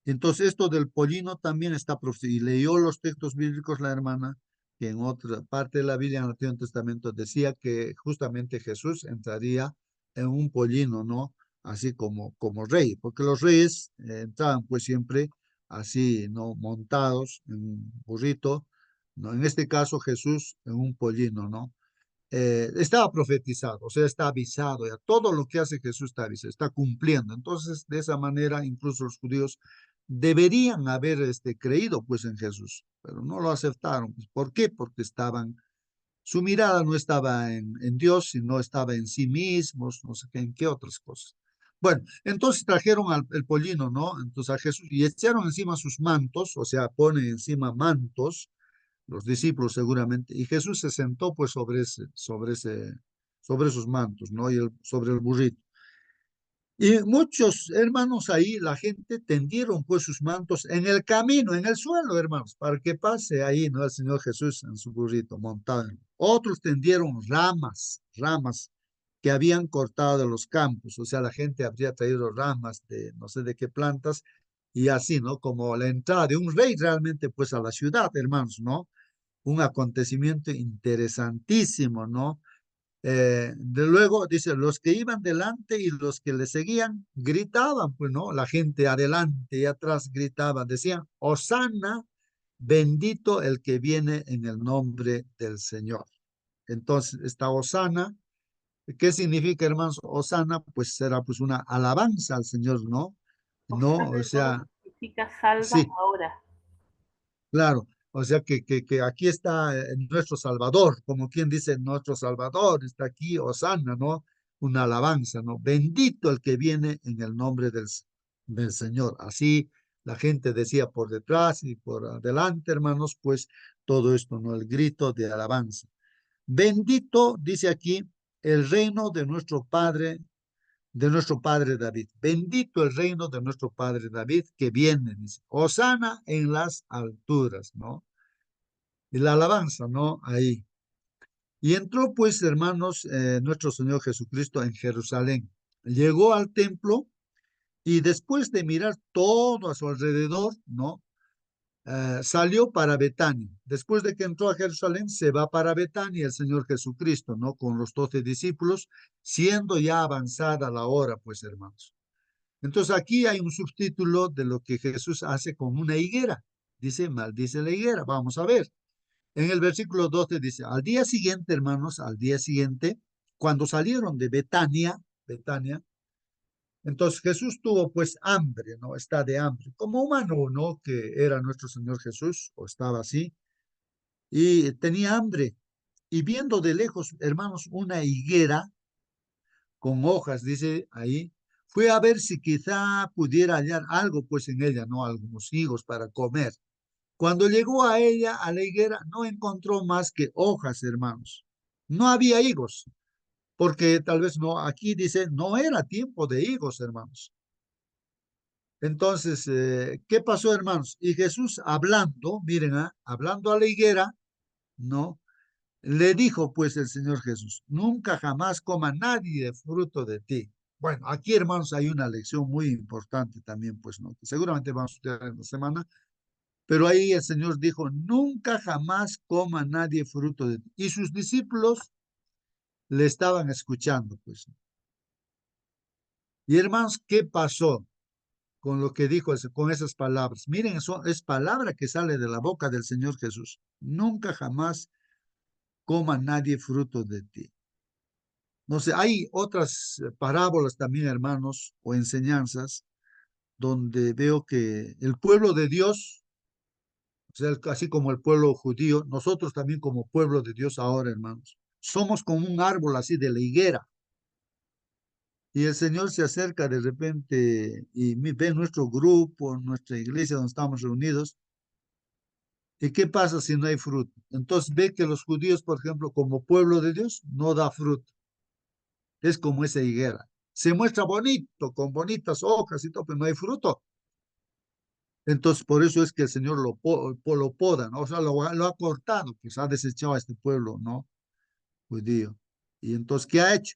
Entonces, esto del pollino también está profetizado. Y leyó los textos bíblicos la hermana, que en otra parte de la Biblia, en el Antiguo Testamento, decía que justamente Jesús entraría en un pollino, ¿no? Así como rey, porque los reyes entraban pues siempre así, ¿no? Montados en un burrito, ¿no? En este caso Jesús en un pollino, ¿no? Estaba profetizado, o sea, está avisado, ya todo lo que hace Jesús está avisado, está cumpliendo. Entonces, de esa manera, incluso los judíos deberían haber creído pues en Jesús, pero no lo aceptaron. Pues, ¿por qué? Porque su mirada no estaba en Dios, sino estaba en sí mismos, no sé qué, en qué otras cosas. Bueno, entonces trajeron el pollino, ¿no? Entonces a Jesús y echaron encima sus mantos, o sea, ponen encima mantos, los discípulos seguramente, y Jesús se sentó pues sobre sus mantos, ¿no? Y sobre el burrito. Y muchos hermanos ahí, la gente tendieron pues sus mantos en el camino, en el suelo, hermanos, para que pase ahí, ¿no? El Señor Jesús en su burrito montado. Otros tendieron ramas que habían cortado de los campos, o sea, la gente habría traído ramas de no sé de qué plantas, y así, ¿no? Como la entrada de un rey realmente pues a la ciudad, hermanos, ¿no? Un acontecimiento interesantísimo, ¿no? De luego, dice, los que iban delante y los que le seguían gritaban, pues, ¿no? La gente adelante y atrás gritaban, decían, Hosana, bendito el que viene en el nombre del Señor. Entonces, esta Hosana, ¿qué significa, hermanos? Hosana, pues será pues una alabanza al Señor, ¿no? No, Osana o hermano sea, significa salva sí. ahora. Claro, o sea que aquí está nuestro Salvador, como quien dice, nuestro Salvador está aquí, Hosana, ¿no? Una alabanza, ¿no? Bendito el que viene en el nombre del Señor. Así la gente decía por detrás y por adelante, hermanos, pues todo esto, ¿no? El grito de alabanza. Bendito, dice aquí, el reino de nuestro padre David. Bendito el reino de nuestro padre David que viene, dice. Hosana en las alturas, ¿no? Y la alabanza, ¿no? Ahí. Y entró, pues, hermanos, nuestro Señor Jesucristo en Jerusalén. Llegó al templo y después de mirar todo a su alrededor, ¿no? Salió para Betania. Después de que entró a Jerusalén, se va para Betania el Señor Jesucristo, ¿no? Con los 12 discípulos, siendo ya avanzada la hora, pues, hermanos. Entonces aquí hay un subtítulo de lo que Jesús hace con una higuera. Dice, maldice la higuera. Vamos a ver. En el versículo 12 dice, al día siguiente, hermanos, al día siguiente, cuando salieron de Betania, entonces Jesús tuvo pues hambre, ¿no? Está de hambre, como humano, ¿no? Que era nuestro Señor Jesús, o estaba así, y tenía hambre. Y viendo de lejos, hermanos, una higuera con hojas, dice ahí, fue a ver si quizá pudiera hallar algo pues en ella, ¿no? Algunos higos para comer. Cuando llegó a ella, a la higuera, no encontró más que hojas, hermanos. No había higos, porque tal vez no, aquí dice, no era tiempo de higos, hermanos. Entonces, ¿qué pasó, hermanos? Y Jesús hablando, miren, hablando a la higuera, ¿no? Le dijo pues el Señor Jesús, nunca jamás coma nadie fruto de ti. Bueno, aquí, hermanos, hay una lección muy importante también, pues, ¿no? Que seguramente vamos a estudiar en la semana. Pero ahí el Señor dijo, nunca jamás coma nadie fruto de ti. Y sus discípulos le estaban escuchando, pues. Y hermanos, ¿qué pasó con lo que dijo, con esas palabras? Miren, eso es palabra que sale de la boca del Señor Jesús. Nunca jamás coma nadie fruto de ti. No sé, hay otras parábolas también, hermanos, o enseñanzas, donde veo que el pueblo de Dios, o sea, así como el pueblo judío, nosotros también como pueblo de Dios ahora, hermanos, somos como un árbol así de la higuera. Y el Señor se acerca de repente y ve nuestro grupo, nuestra iglesia donde estamos reunidos. ¿Y qué pasa si no hay fruto? Entonces ve que los judíos, por ejemplo, como pueblo de Dios, no da fruto. Es como esa higuera. Se muestra bonito, con bonitas hojas y todo, pero no hay fruto. Entonces, por eso es que el Señor lo poda, ¿no? O sea, lo ha cortado, pues ha desechado a este pueblo, ¿no? Judío. Y entonces, ¿qué ha hecho?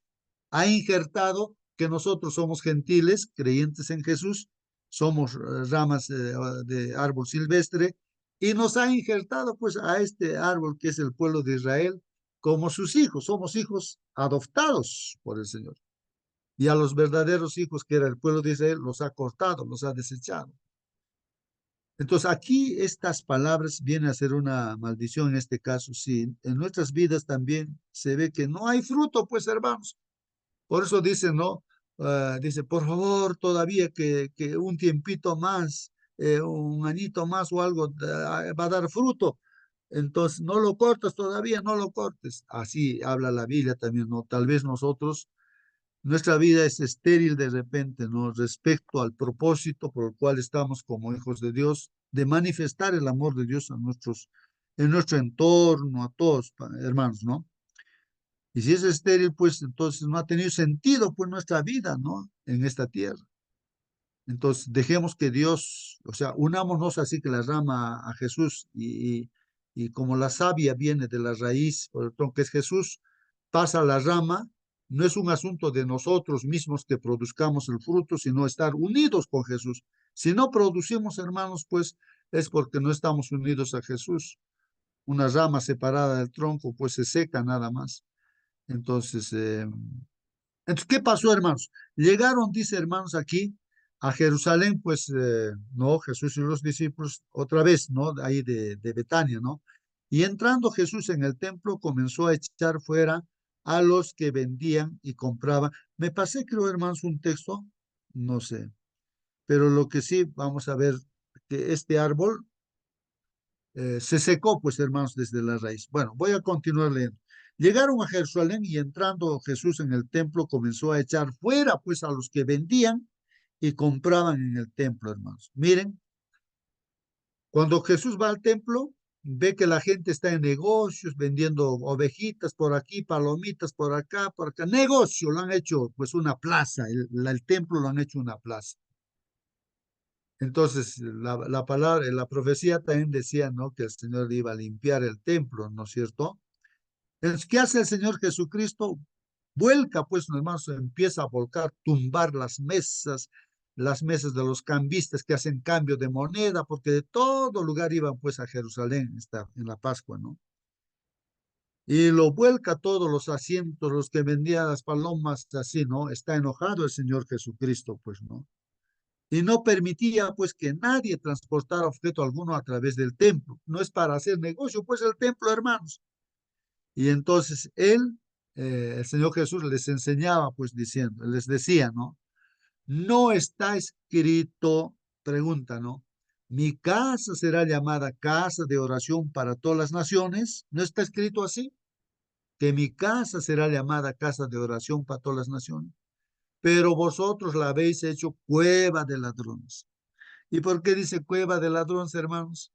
Ha injertado que nosotros somos gentiles, creyentes en Jesús, somos ramas de árbol silvestre, y nos ha injertado pues a este árbol que es el pueblo de Israel como sus hijos, somos hijos adoptados por el Señor. Y a los verdaderos hijos que era el pueblo de Israel los ha cortado, los ha desechado. Entonces aquí estas palabras vienen a ser una maldición en este caso. Sí, en nuestras vidas también se ve que no hay fruto, pues hermanos. Por eso dice, ¿no? Dice, por favor, todavía que un tiempito más, un añito más o algo va a dar fruto. Entonces, no lo cortes todavía, no lo cortes. Así habla la Biblia también, ¿no? Tal vez nosotros nuestra vida es estéril de repente, ¿no? Respecto al propósito por el cual estamos como hijos de Dios, de manifestar el amor de Dios a nuestros en nuestro entorno, a todos, hermanos, ¿no? Y si es estéril, pues entonces no ha tenido sentido, pues, nuestra vida, ¿no? En esta tierra. Entonces, dejemos que Dios, o sea, unámonos así que la rama a Jesús y como la savia viene de la raíz, por el tronco que es Jesús, pasa a la rama, no es un asunto de nosotros mismos que produzcamos el fruto, sino estar unidos con Jesús. Si no producimos, hermanos, pues es porque no estamos unidos a Jesús. Una rama separada del tronco, pues se seca nada más. Entonces, entonces, ¿qué pasó, hermanos? Llegaron, dice, hermanos, aquí a Jerusalén, pues, no, Jesús y los discípulos, otra vez, ¿no? Ahí de Betania, ¿no? Y entrando Jesús en el templo, comenzó a echar fuera a los que vendían y compraban. Me pasé, creo, hermanos, un texto, no sé, pero lo que sí, vamos a ver, que este árbol se secó, pues, hermanos, desde la raíz. Bueno, voy a continuar leyendo. Llegaron a Jerusalén y entrando Jesús en el templo comenzó a echar fuera, pues, a los que vendían y compraban en el templo, hermanos. Miren, cuando Jesús va al templo, ve que la gente está en negocios, vendiendo ovejitas por aquí, palomitas por acá, por acá. Negocio, lo han hecho, pues, una plaza. El templo lo han hecho una plaza. Entonces, la palabra, la profecía también decía, ¿no? Que el Señor iba a limpiar el templo, ¿no es cierto? Entonces, ¿qué hace el Señor Jesucristo? Vuelca, pues, hermanos, empieza a volcar, tumbar las mesas de los cambistas que hacen cambio de moneda, porque de todo lugar iban, pues, a Jerusalén en la Pascua, ¿no? Y lo vuelca todos los asientos, los que vendían las palomas, así, ¿no? Está enojado el Señor Jesucristo, pues, ¿no? Y no permitía pues que nadie transportara objeto alguno a través del templo. No es para hacer negocio, pues el templo, hermanos. Y entonces el Señor Jesús les enseñaba pues diciendo, les decía, ¿no? No está escrito, pregunta, ¿no? Mi casa será llamada casa de oración para todas las naciones. ¿No está escrito así? Que mi casa será llamada casa de oración para todas las naciones. Pero vosotros la habéis hecho cueva de ladrones. ¿Y por qué dice cueva de ladrones, hermanos?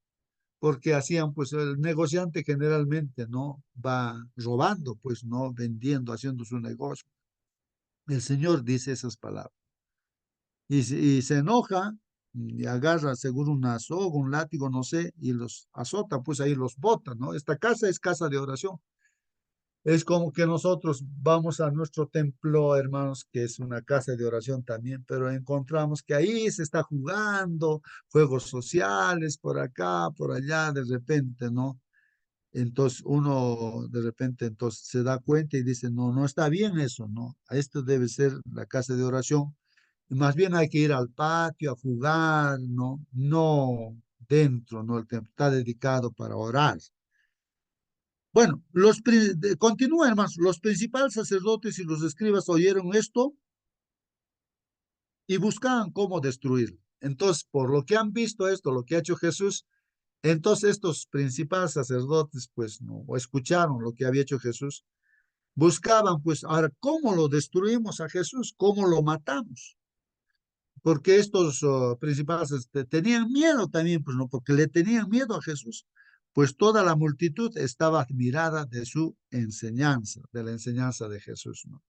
Porque hacían, pues el negociante generalmente no va robando, pues no vendiendo, haciendo su negocio. El Señor dice esas palabras. Y se enoja y agarra seguro una soga, un látigo, no sé, y los azota, pues ahí los bota, ¿no? Esta casa es casa de oración. Es como que nosotros vamos a nuestro templo, hermanos, que es una casa de oración también, pero encontramos que ahí se está jugando juegos sociales por acá, por allá, de repente, ¿no? Entonces uno de repente entonces se da cuenta y dice, no, no está bien eso, ¿no? Esto debe ser la casa de oración. Y más bien hay que ir al patio a jugar, ¿no? No dentro, ¿no? El templo está dedicado para orar. Bueno, continúa, hermanos. Los principales sacerdotes y los escribas oyeron esto y buscaban cómo destruirlo. Entonces, por lo que han visto esto, lo que ha hecho Jesús, entonces estos principales sacerdotes, pues, no escucharon lo que había hecho Jesús, buscaban, pues, ahora, ¿cómo lo destruimos a Jesús? ¿Cómo lo matamos? Porque estos principales tenían miedo también, pues, no, porque le tenían miedo a Jesús. Pues toda la multitud estaba admirada de su enseñanza, de la enseñanza de Jesús, ¿no?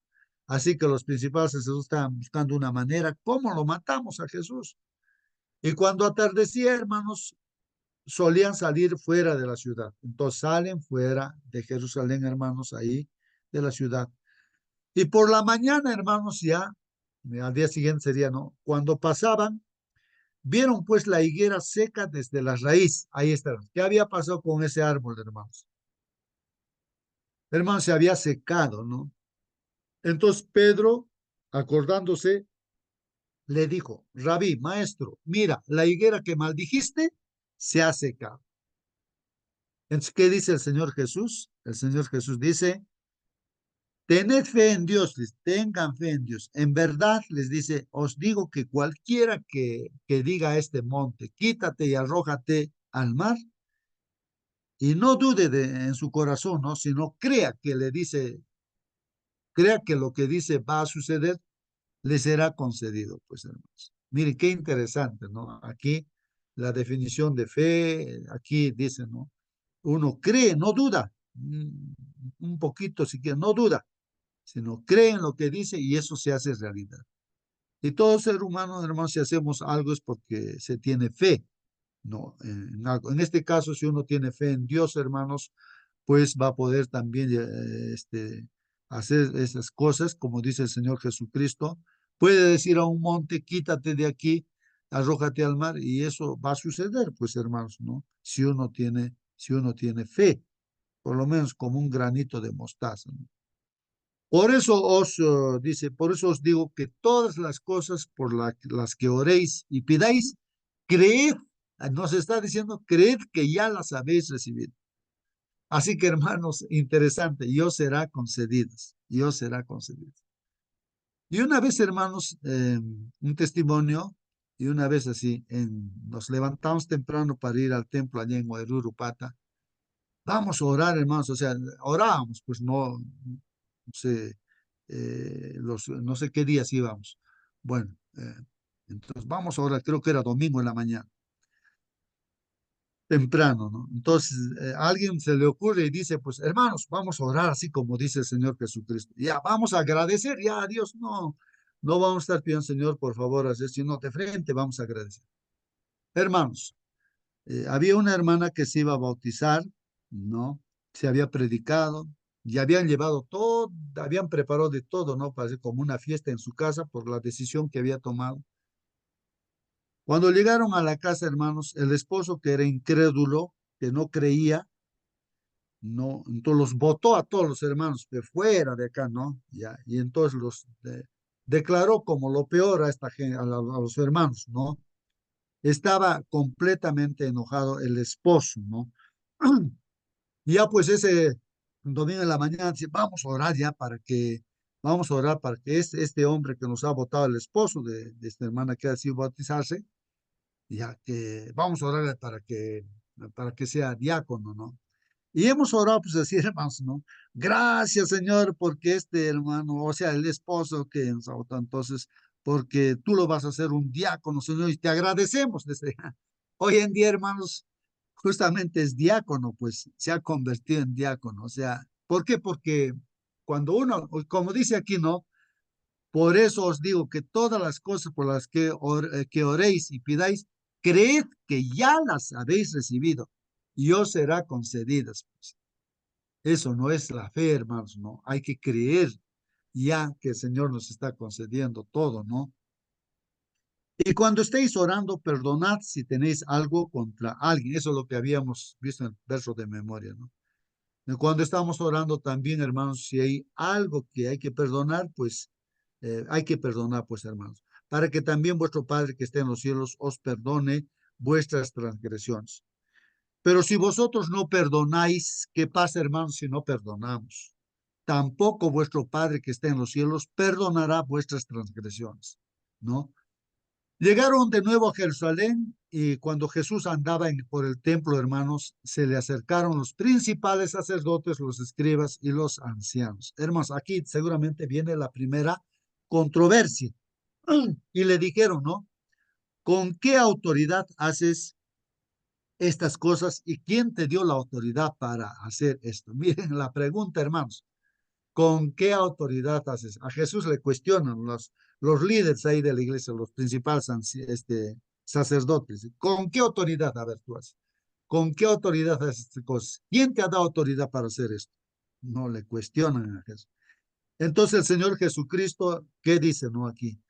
Así que los principales sacerdotes estaban buscando una manera, ¿cómo lo matamos a Jesús? Y cuando atardecía, hermanos, solían salir fuera de la ciudad. Entonces salen fuera de Jerusalén, hermanos, ahí de la ciudad. Y por la mañana, hermanos, ya, al día siguiente sería, ¿no? Cuando pasaban, vieron pues la higuera seca desde la raíz. Ahí está. ¿Qué había pasado con ese árbol, hermanos? Hermanos, se había secado, ¿no? Entonces Pedro, acordándose, le dijo, Rabí, maestro, mira, la higuera que maldijiste se ha secado. Entonces, ¿qué dice el Señor Jesús? El Señor Jesús dice, tened fe en Dios, tengan fe en Dios. En verdad les dice, os digo que cualquiera que diga a este monte, quítate y arrójate al mar, y no dude en su corazón, ¿no? Sino crea que le dice, crea que lo que dice va a suceder, le será concedido, pues hermanos. Miren, qué interesante, ¿no? Aquí la definición de fe, aquí dice, ¿no? uno cree, no duda, un poquito siquiera, no duda, sino cree en lo que dice y eso se hace realidad. Y todo ser humano, hermanos, si hacemos algo es porque se tiene fe, ¿no? En algo. En este caso, si uno tiene fe en Dios, hermanos, pues va a poder también hacer esas cosas, como dice el Señor Jesucristo. Puede decir a un monte, quítate de aquí, arrójate al mar, y eso va a suceder, pues, hermanos, ¿no? Si uno tiene fe, por lo menos como un granito de mostaza, ¿no? Por eso dice, por eso os digo que todas las cosas por las que oréis y pidáis, creed, nos está diciendo, creed que ya las habéis recibido. Así que, hermanos, interesante, y os será concedidas, y os será concedidas. Y una vez, hermanos, un testimonio, y una vez así, nos levantamos temprano para ir al templo allá en Huayrurupata. Vamos a orar, hermanos, o sea, orábamos, pues no sé, no sé qué días íbamos. Bueno, entonces vamos a orar, creo que era domingo en la mañana, temprano, ¿no? Entonces, a alguien se le ocurre y dice, pues, hermanos, vamos a orar así como dice el Señor Jesucristo. Ya, vamos a agradecer, ya a Dios, no vamos a estar pidiendo, Señor, por favor, hacer, sino de frente vamos a agradecer. Hermanos, había una hermana que se iba a bautizar, ¿no? Se había predicado, y habían llevado todo, habían preparado de todo, ¿no? Para hacer como una fiesta en su casa por la decisión que había tomado. Cuando llegaron a la casa, hermanos, el esposo, que era incrédulo, que no creía, no, entonces los votó a todos los hermanos de fuera de acá, ¿no? Ya, y entonces declaró como lo peor a esta gente, a los hermanos, ¿no? Estaba completamente enojado el esposo, ¿no? Y ya pues ese domingo en la mañana dice, vamos a orar para que este hombre que nos ha votado el esposo de esta hermana que ha sido bautizarse, ya que vamos a orar para que sea diácono, ¿no? Y hemos orado, pues así, hermanos, ¿no? Gracias, Señor, porque este hermano, o sea, el esposo que nos ha votado, entonces, porque tú lo vas a hacer un diácono, Señor, y te agradecemos. Hoy en día, hermanos, justamente es diácono, pues se ha convertido en diácono. O sea, ¿por qué? Porque cuando uno, como dice aquí, ¿no? Por eso os digo que todas las cosas por las que oréis y pidáis, creed que ya las habéis recibido y os será concedidas. Pues. Eso no es la fe, hermanos, ¿no? Hay que creer ya que el Señor nos está concediendo todo, ¿no? Y cuando estéis orando, perdonad si tenéis algo contra alguien. Eso es lo que habíamos visto en el verso de memoria, ¿no? Y cuando estamos orando también, hermanos, si hay algo que hay que perdonar, pues hay que perdonar, pues, hermanos, para que también vuestro Padre que esté en los cielos os perdone vuestras transgresiones. Pero si vosotros no perdonáis, ¿qué pasa, hermanos, si no perdonamos? Tampoco vuestro Padre que está en los cielos perdonará vuestras transgresiones, ¿no? Llegaron de nuevo a Jerusalén y cuando Jesús andaba por el templo, hermanos, se le acercaron los principales sacerdotes, los escribas y los ancianos. Hermanos, aquí seguramente viene la primera controversia. Y le dijeron, ¿no? ¿Con qué autoridad haces estas cosas y quién te dio la autoridad para hacer esto? Miren la pregunta, hermanos. ¿Con qué autoridad haces? A Jesús le cuestionan los líderes ahí de la iglesia, los principales sacerdotes. ¿Con qué autoridad? A ver, tú haces. ¿Con qué autoridad haces estas cosas? ¿Quién te ha dado autoridad para hacer esto? No le cuestionan a Jesús. Entonces el Señor Jesucristo, ¿qué dice, no, aquí?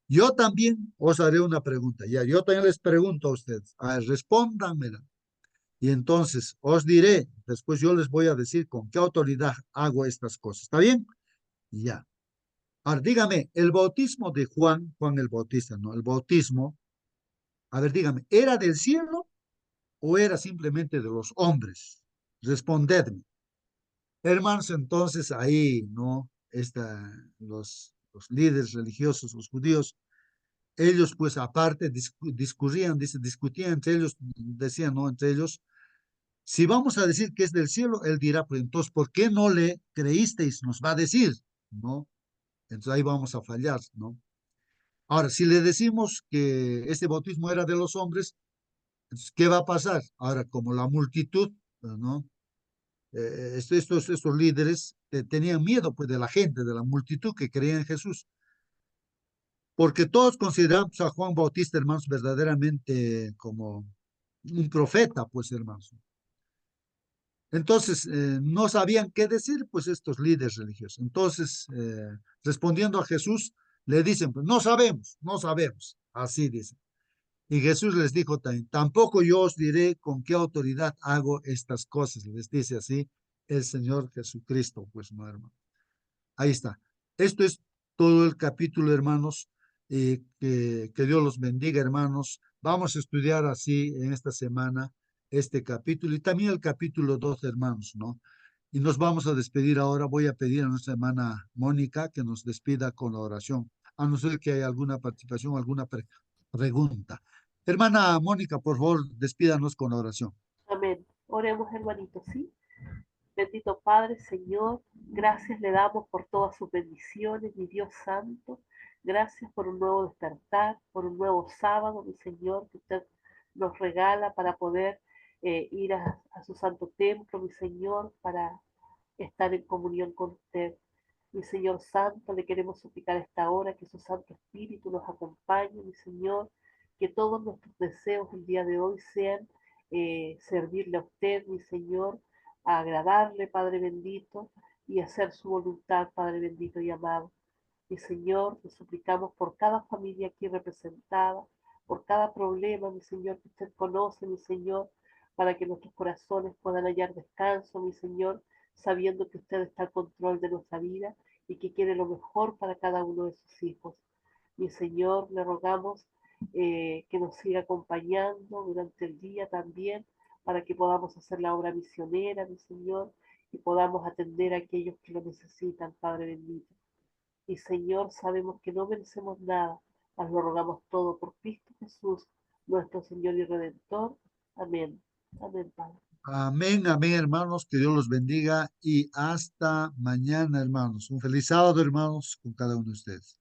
Yo también os haré una pregunta. Ya, yo también les pregunto a ustedes. A ver, respóndanmela. Y entonces os diré, después yo les voy a decir con qué autoridad hago estas cosas. ¿Está bien? Ya. Ahora, dígame, el bautismo de Juan el Bautista, ¿no? El bautismo, a ver, dígame, ¿era del cielo o era simplemente de los hombres? Respondedme. Hermanos, entonces ahí, ¿no? Los líderes religiosos, los judíos, ellos pues aparte discutían entre ellos, decían, ¿no? Entre ellos, si vamos a decir que es del cielo, él dirá, pues entonces, ¿por qué no le creísteis? Nos va a decir, ¿no? Entonces ahí vamos a fallar, ¿no? Ahora, si le decimos que ese bautismo era de los hombres, entonces, ¿qué va a pasar? Ahora, como la multitud ¿no? Estos líderes tenían miedo pues de la gente, de la multitud que creía en Jesús, porque todos consideramos a Juan Bautista, hermanos, verdaderamente como un profeta, pues, hermanos. Entonces, no sabían qué decir, pues, estos líderes religiosos. Entonces, respondiendo a Jesús, le dicen, pues, no sabemos, así dicen. Y Jesús les dijo también, tampoco yo os diré con qué autoridad hago estas cosas, les dice así el Señor Jesucristo, pues, no, hermano. Ahí está. Esto es todo el capítulo, hermanos. Que Dios los bendiga, hermanos. Vamos a estudiar así en esta semana este capítulo y también el capítulo 2, hermanos, ¿no? Y nos vamos a despedir ahora. Voy a pedir a nuestra hermana Mónica que nos despida con la oración, a no ser que haya alguna participación, alguna pregunta. Hermana Mónica, por favor, despídanos con la oración. Amén. Oremos, hermanitos, ¿sí? Bendito Padre, Señor, gracias le damos por todas sus bendiciones, mi Dios Santo. Gracias por un nuevo despertar, por un nuevo sábado, mi Señor, que usted nos regala para poder ir a su santo templo, mi Señor, para estar en comunión con usted. Mi Señor Santo, le queremos suplicar a esta hora que su Santo Espíritu nos acompañe, mi Señor, que todos nuestros deseos el día de hoy sean servirle a usted, mi Señor, a agradarle, Padre bendito, y hacer su voluntad, Padre bendito y amado. Mi Señor, te suplicamos por cada familia aquí representada, por cada problema, mi Señor, que usted conoce, mi Señor, para que nuestros corazones puedan hallar descanso, mi Señor, sabiendo que usted está al control de nuestra vida y que quiere lo mejor para cada uno de sus hijos. Mi Señor, le rogamos que nos siga acompañando durante el día también, para que podamos hacer la obra misionera, mi Señor, y podamos atender a aquellos que lo necesitan, Padre bendito. Y Señor, sabemos que no merecemos nada, mas lo rogamos todo por Cristo Jesús, nuestro Señor y Redentor. Amén. Amén, Padre. Amén, amén, hermanos, que Dios los bendiga y hasta mañana, hermanos. Un feliz sábado, hermanos, con cada uno de ustedes.